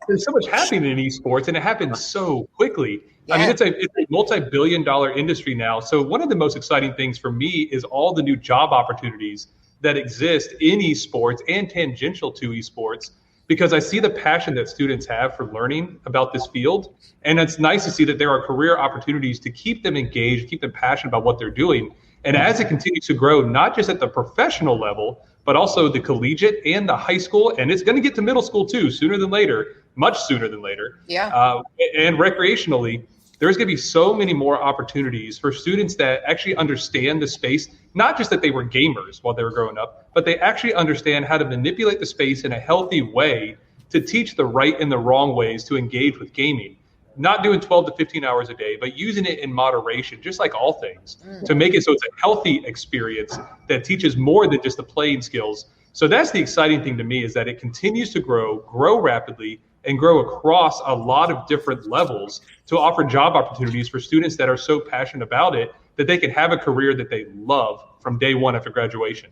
There's so much happening in esports, and it happens so quickly. Yeah. I mean, it's a multi-billion-dollar industry now. So one of the most exciting things for me is all the new job opportunities that exist in esports and tangential to esports, because I see the passion that students have for learning about this field. And it's nice to see that there are career opportunities to keep them engaged, keep them passionate about what they're doing. And as it continues to grow, not just at the professional level, but also the collegiate and the high school, and it's going to get to middle school too, sooner than later, much sooner than later. Yeah. And recreationally, there's going to be so many more opportunities for students that actually understand the space, not just that they were gamers while they were growing up, but they actually understand how to manipulate the space in a healthy way to teach the right and the wrong ways to engage with gaming. Not doing 12 to 15 hours a day, but using it in moderation, just like all things, to make it so it's a healthy experience that teaches more than just the playing skills. So that's the exciting thing to me, is that it continues to grow rapidly, and grow across a lot of different levels to offer job opportunities for students that are so passionate about it that they can have a career that they love from day one after graduation.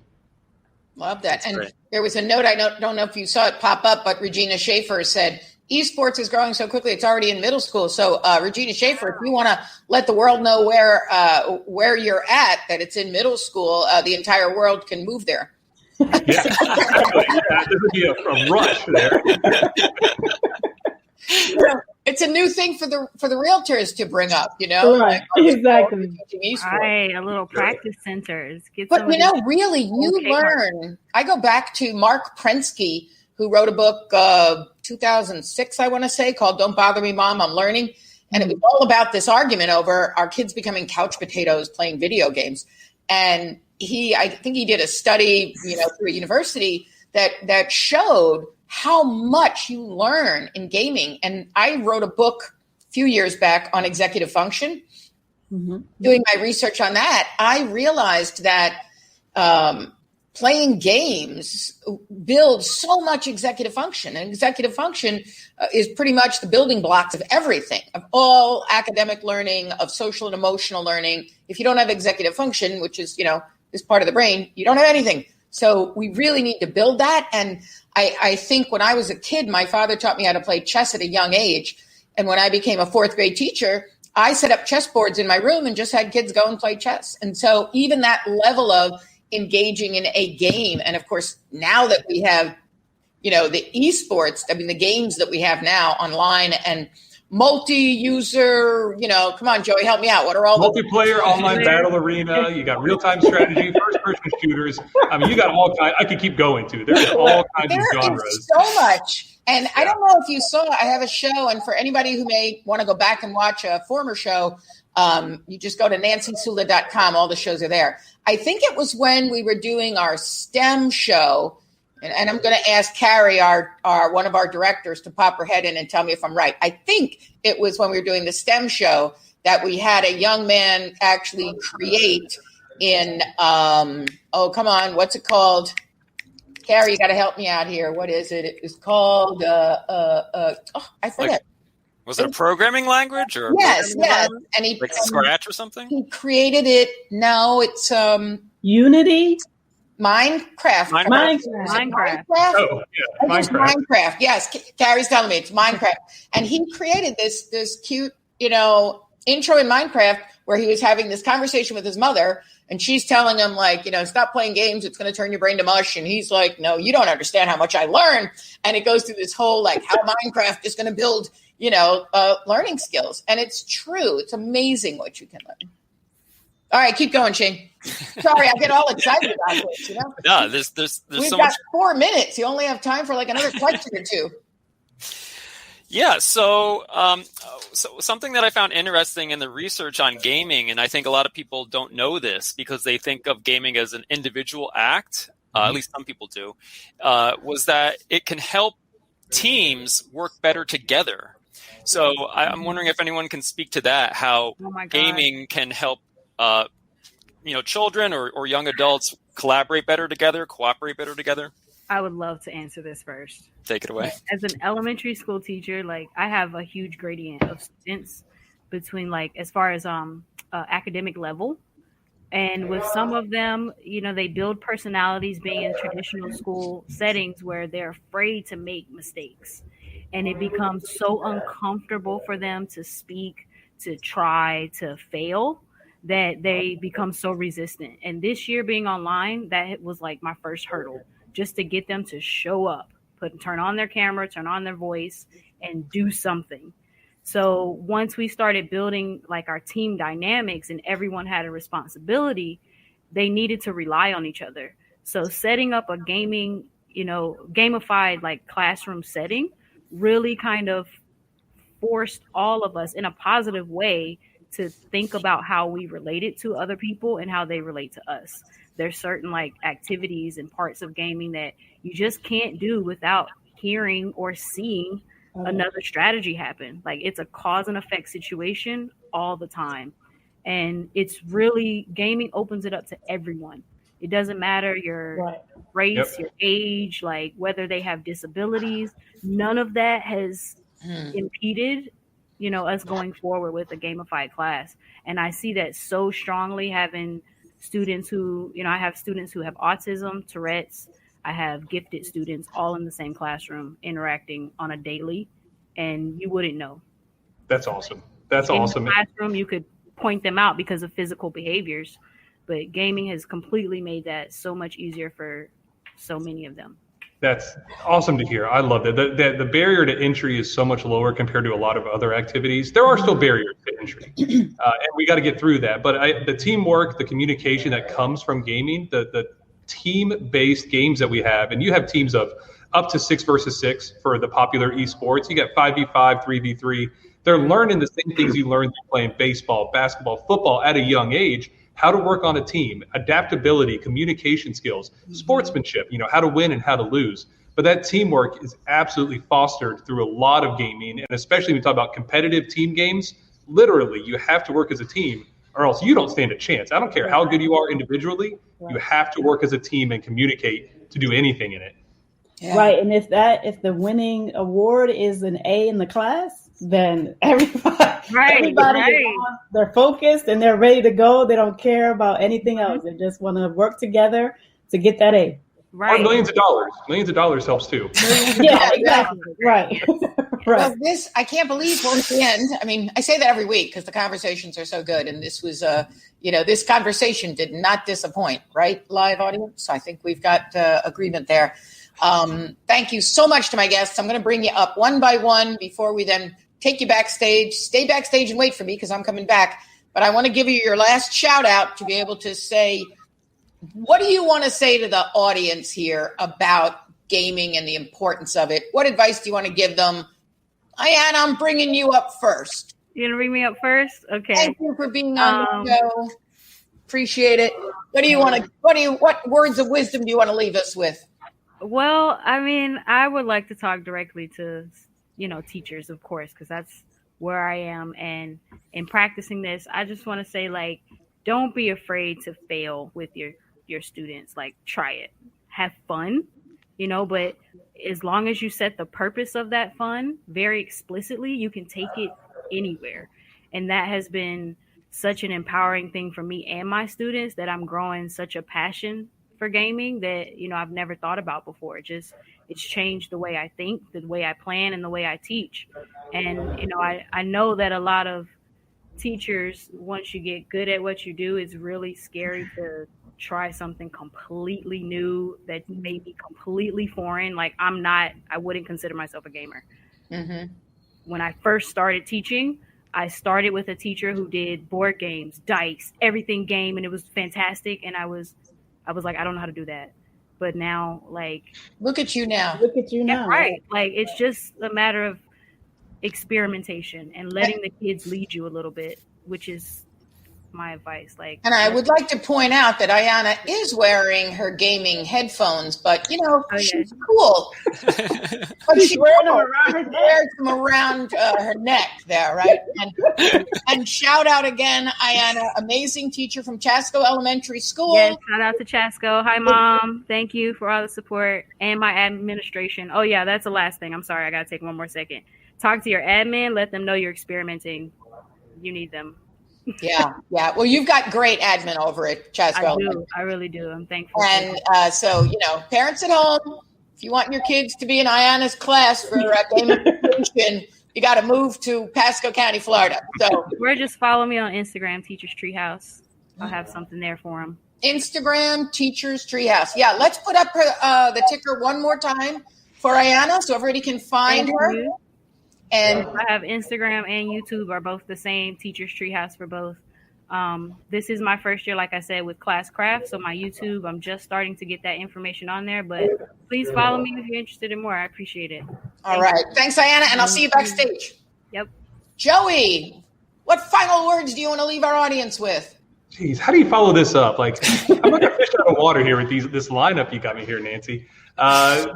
Love that. And there was a note, I don't know if you saw it pop up, but Regina Schaefer said, esports is growing so quickly, it's already in middle school. So Regina Schaefer, if you want to let the world know where you're at, that it's in middle school, the entire world can move there. Yeah, exactly. Yeah, there would be a rush there. It's a new thing for the realtors to bring up, you know? Right, exactly. Right, a little practice centers. But really, you learn. I go back to Mark Prensky, who wrote a book 2006, I want to say, called Don't Bother Me, Mom, I'm Learning. And it was all about this argument over our kids becoming couch potatoes playing video games. And I think he did a study, through a university that showed how much you learn in gaming. And I wrote a book a few years back on executive function. Mm-hmm. Doing my research on that, I realized that playing games builds so much executive function. And executive function is pretty much the building blocks of everything, of all academic learning, of social and emotional learning. If you don't have executive function, which is, this part of the brain, you don't have anything. So we really need to build that. And I think when I was a kid, my father taught me how to play chess at a young age. And when I became a fourth grade teacher, I set up chess boards in my room and just had kids go and play chess. And so even that level of engaging in a game, and of course, now that we have, the esports, the games that we have now online and multi-user, come on, Joey, help me out. What are all multiplayer online battle arena? You got real-time strategy, first-person shooters. You got all kinds. I could keep going too. There's all kinds of genres. Is so much. And I don't know if you saw, I have a show, and for anybody who may want to go back and watch a former show, You just go to nancysulla.com. All the shows are there. I think it was when we were doing our STEM show, and I'm going to ask Carrie, our one of our directors, to pop her head in and tell me if I'm right. I think it was when we were doing the STEM show that we had a young man actually create in, come on, what's it called? Carrie, you got to help me out here. What is it? It was called, I forget. Was it a programming language or? Yes. And he like Scratch or something? He created it. No, it's Unity. Minecraft. Minecraft. Oh, yeah, Minecraft. Yes, Carrie's telling me it's Minecraft, and he created this cute, intro in Minecraft where he was having this conversation with his mother, and she's telling him like, stop playing games. It's going to turn your brain to mush. And he's like, no, you don't understand how much I learn. And it goes through this whole like how Minecraft is going to build, learning skills. And it's true. It's amazing what you can learn. All right, keep going, Shane. Sorry, I get all excited about this. Yeah, there's We've so got much. 4 minutes. You only have time for like another question or two. Yeah, so something that I found interesting in the research on gaming, and I think a lot of people don't know this because they think of gaming as an individual act, at least some people do, was that it can help teams work better together. So I'm wondering if anyone can speak to that, how gaming can help children or young adults collaborate better together, cooperate better together. I would love to answer this first. Take it away. As an elementary school teacher, like I have a huge gradient of students between like as far as academic level. And with some of them, they build personalities being in traditional school settings where they're afraid to make mistakes. And it becomes so uncomfortable for them to speak, to try, to fail, that they become so resistant. And this year being online, that was like my first hurdle, just to get them to show up, turn on their camera, turn on their voice, and do something. So once we started building like our team dynamics and everyone had a responsibility, they needed to rely on each other. So setting up a gaming, gamified like classroom setting really kind of forced all of us in a positive way to think about how we related to other people and how they relate to us. There's certain like activities and parts of gaming that you just can't do without hearing or seeing another strategy happen. Like it's a cause and effect situation all the time. And it's really, gaming opens it up to everyone. It doesn't matter your race, your age, like whether they have disabilities. None of that has impeded, us going forward with a gamified class. And I see that so strongly having students who, I have students who have autism, Tourette's. I have gifted students all in the same classroom interacting on a daily, and you wouldn't know. That's awesome. That's awesome. In the classroom, you could point them out because of physical behaviors, but gaming has completely made that so much easier for so many of them. That's awesome to hear. I love that. The barrier to entry is so much lower compared to a lot of other activities. There are still barriers to entry, and we got to get through that. But the teamwork, the communication that comes from gaming, the team-based games that we have, and you have teams of up to 6 versus 6 for the popular esports. You got 5v5, 3v3. They're learning the same things you learned playing baseball, basketball, football at a young age. How to work on a team, adaptability, communication skills, sportsmanship, how to win and how to lose. But that teamwork is absolutely fostered through a lot of gaming. And especially when we talk about competitive team games, literally you have to work as a team or else you don't stand a chance. I don't care how good you are individually. You have to work as a team and communicate to do anything in it. Yeah. Right. And if the winning award is an A in the class, then everybody they're focused and they're ready to go. They don't care about anything else. They just want to work together to get that A. Right. Or millions of dollars helps too. Yeah, exactly. Right. Well, I can't believe we're at the end. I mean, I say that every week because the conversations are so good. And this was, this conversation did not disappoint, right? Live audience. So I think we've got agreement there. Thank you so much to my guests. I'm going to bring you up one by one before we then take you backstage. Stay backstage and wait for me because I'm coming back. But I want to give you your last shout out to be able to say, what do you want to say to the audience here about gaming and the importance of it? What advice do you want to give them? Ayanna, I'm bringing you up first. You gonna bring me up first? Okay. Thank you for being on the show. Appreciate it. What words of wisdom do you want to leave us with? Well, I mean, I would like to talk directly to, teachers, of course, because that's where I am. And in practicing this, I just want to say, like, don't be afraid to fail with your students. Like, try it. Have fun, but as long as you set the purpose of that fun very explicitly, you can take it anywhere. And that has been such an empowering thing for me and my students, that I'm growing such a passion for gaming that, I've never thought about before. It's changed the way I think, the way I plan, and the way I teach. And, I know that a lot of teachers, once you get good at what you do, it's really scary to try something completely new that may be completely foreign. Like, I wouldn't consider myself a gamer. Mm-hmm. When I first started teaching, I started with a teacher who did board games, dice, everything game, and it was fantastic. And I was like, I don't know how to do that. But now, like, look at you now. Look at you now. Right. Like, it's just a matter of experimentation and letting the kids lead you a little bit, which is my advice. Like, and I would like to point out that Ayana is wearing her gaming headphones, but she's cool. But she's wearing them around her neck. Wears them around her neck there, right? And shout out again, Ayana, amazing teacher from Chasco Elementary School. Yes, shout out to Chasco. Hi, Mom. Thank you for all the support and my administration. Oh yeah, that's the last thing. I'm sorry, I gotta take one more second. Talk to your admin. Let them know you're experimenting. You need them. Yeah. Well, you've got great admin over at Chasco. I really do. I'm thankful. And so, parents at home, if you want your kids to be in Ayana's class for gamification, you got to move to Pasco County, Florida. So, or just follow me on Instagram, Teachers Treehouse. I'll have something there for them. Instagram, Teachers Treehouse. Yeah, let's put up the ticker one more time for Ayana so everybody can find her. And I have Instagram and YouTube are both the same, Teachers Treehouse for both. This is my first year, like I said, with Classcraft. So my YouTube, I'm just starting to get that information on there. But please follow me if you're interested in more. I appreciate it. All right. Thanks, Ayana. And I'll see you backstage. Yep. Joey, what final words do you want to leave our audience with? Jeez, how do you follow this up? Like, I'm like a fish out of water here with this lineup you got me here, Nancy.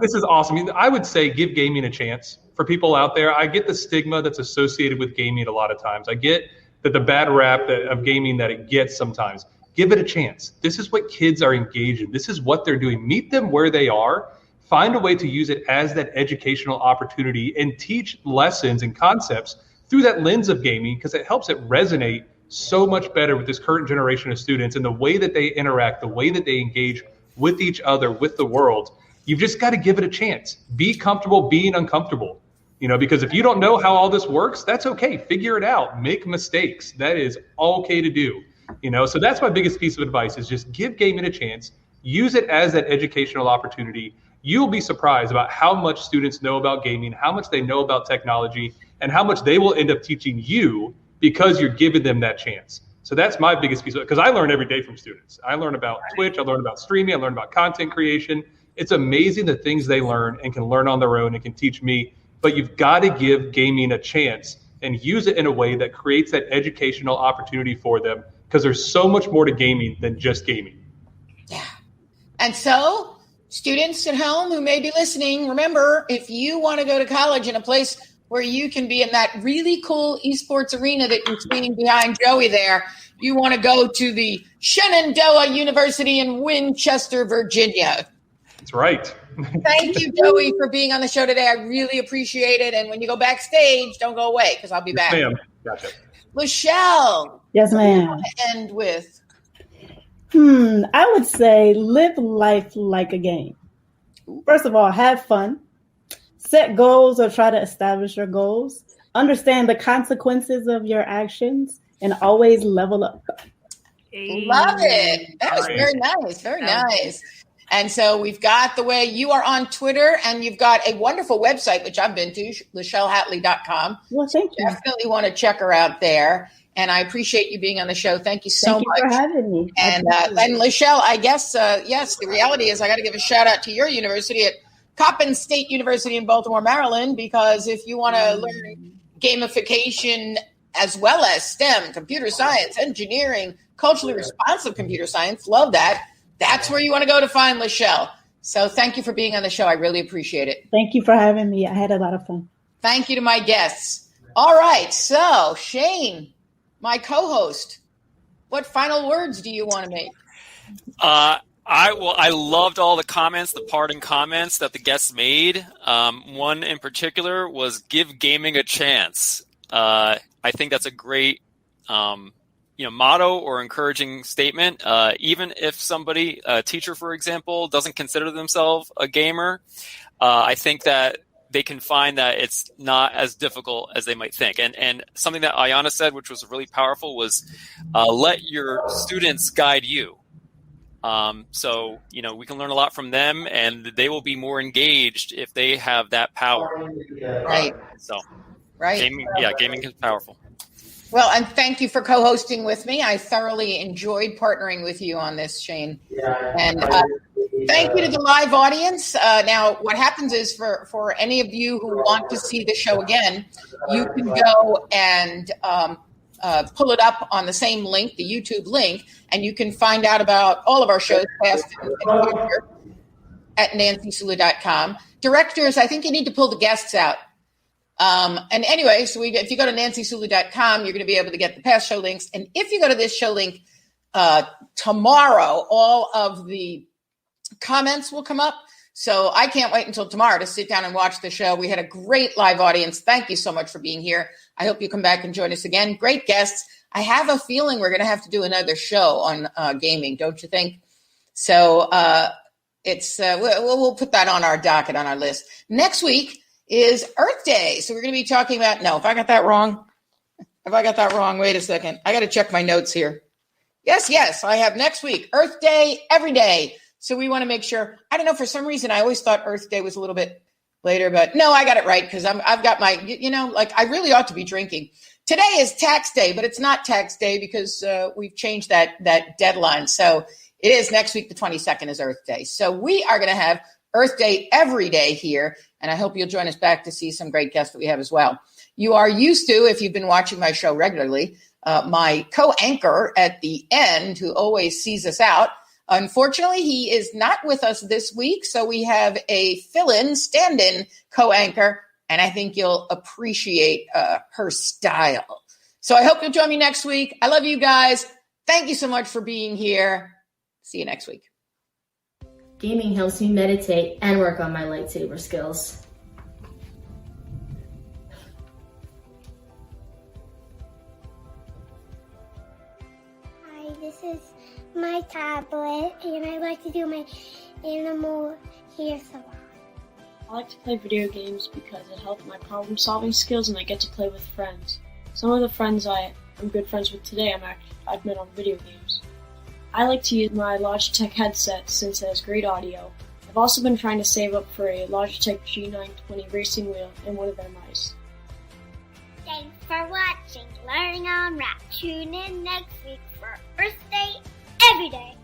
This is awesome. I mean, I would say give gaming a chance. For people out there, I get the stigma that's associated with gaming a lot of times. I get that the bad rap of gaming that it gets sometimes. Give it a chance. This is what kids are engaged in. This is what they're doing. Meet them where they are. Find a way to use it as that educational opportunity and teach lessons and concepts through that lens of gaming, because it helps it resonate so much better with this current generation of students and the way that they interact, the way that they engage with each other, with the world. You've just got to give it a chance. Be comfortable being uncomfortable. Because if you don't know how all this works, that's okay. Figure it out. Make mistakes. That is okay to do. So that's my biggest piece of advice, is just give gaming a chance. Use it as that educational opportunity. You'll be surprised about how much students know about gaming, how much they know about technology, and how much they will end up teaching you because you're giving them that chance. So that's my biggest piece of it, because I learn every day from students. I learn about Twitch. I learn about streaming. I learn about content creation. It's amazing the things they learn and can learn on their own and can teach me. But you've got to give gaming a chance and use it in a way that creates that educational opportunity for them, because there's so much more to gaming than just gaming. Yeah. And so, students at home who may be listening, remember, if you want to go to college in a place where you can be in that really cool esports arena that you're seeing behind Joey there, you want to go to the Shenandoah University in Winchester, Virginia. That's right. Thank you, Joey, for being on the show today. I really appreciate it. And when you go backstage, don't go away, because I'll be back. Ma'am. Gotcha. Michelle. Yes, ma'am. What do you want to end with? I would say live life like a game. First of all, have fun. Set goals or try to establish your goals. Understand the consequences of your actions, and always level up. Love it. That was very nice. Very nice. And so we've got the way you are on Twitter, and you've got a wonderful website, which I've been to, LachelleHatley.com. Well, thank you. Definitely want to check her out there. And I appreciate you being on the show. Thank you so much. Thank you for having me. And Lachelle, I guess, yes, the reality is I got to give a shout out to your university at Coppin State University in Baltimore, Maryland, because if you want to learn gamification as well as STEM, computer science, engineering, culturally responsive computer science. Love that. That's where you want to go to find Lachelle. So thank you for being on the show. I really appreciate it. Thank you for having me. I had a lot of fun. Thank you to my guests. All right. So Shane, my co-host, what final words do you want to make? I loved all the comments, the parting comments that the guests made. One in particular was give gaming a chance. I think that's a great motto or encouraging statement. Even if somebody, a teacher, for example, doesn't consider themselves a gamer, I think that they can find that it's not as difficult as they might think. And something that Ayana said, which was really powerful, was let your students guide you. So, we can learn a lot from them, and they will be more engaged if they have that power. Right. So, right. Gaming is powerful. Well, and thank you for co-hosting with me. I thoroughly enjoyed partnering with you on this, Shane. And thank you to the live audience. Now, what happens is for any of you who want to see the show again, you can go and pull it up on the same link, the YouTube link, and you can find out about all of our shows, past and future, at nancysulla.com. Directors, I think you need to pull the guests out. And anyway, so if you go to nancysulla.com, you're going to be able to get the past show links. And if you go to this show link tomorrow, all of the comments will come up. So I can't wait until tomorrow to sit down and watch the show. We had a great live audience. Thank you so much for being here. I hope you come back and join us again. Great guests. I have a feeling we're going to have to do another show on gaming, don't you think? So we'll put that on our docket, on our list. Next week is Earth Day. So we're going to be talking about, if I got that wrong, wait a second. I got to check my notes here. Yes, I have next week, Earth Day, every day. So we want to make sure, I don't know, for some reason, I always thought Earth Day was a little bit later, but no, I got it right because I've got my, I really ought to be drinking. Today is tax day, but it's not tax day because we've changed that deadline. So it is next week, the 22nd is Earth Day. So we are going to have Earth Day every day here. And I hope you'll join us back to see some great guests that we have as well. You are used to, if you've been watching my show regularly, my co-anchor at the end who always sees us out. Unfortunately, he is not with us this week, so we have a fill-in, stand-in co-anchor, and I think you'll appreciate her style. So I hope you'll join me next week. I love you guys. Thank you so much for being here. See you next week. Gaming helps me meditate and work on my lightsaber skills. Hi, this is my tablet, and I like to do my animal hair salon. I like to play video games because it helps my problem-solving skills, and I get to play with friends. Some of the friends I'm good friends with today, I've met on video games. I like to use my Logitech headset since it has great audio. I've also been trying to save up for a Logitech G920 racing wheel and one of their mice. Thanks for watching Learning Unwrapped. Tune in next week for Earth Day every day.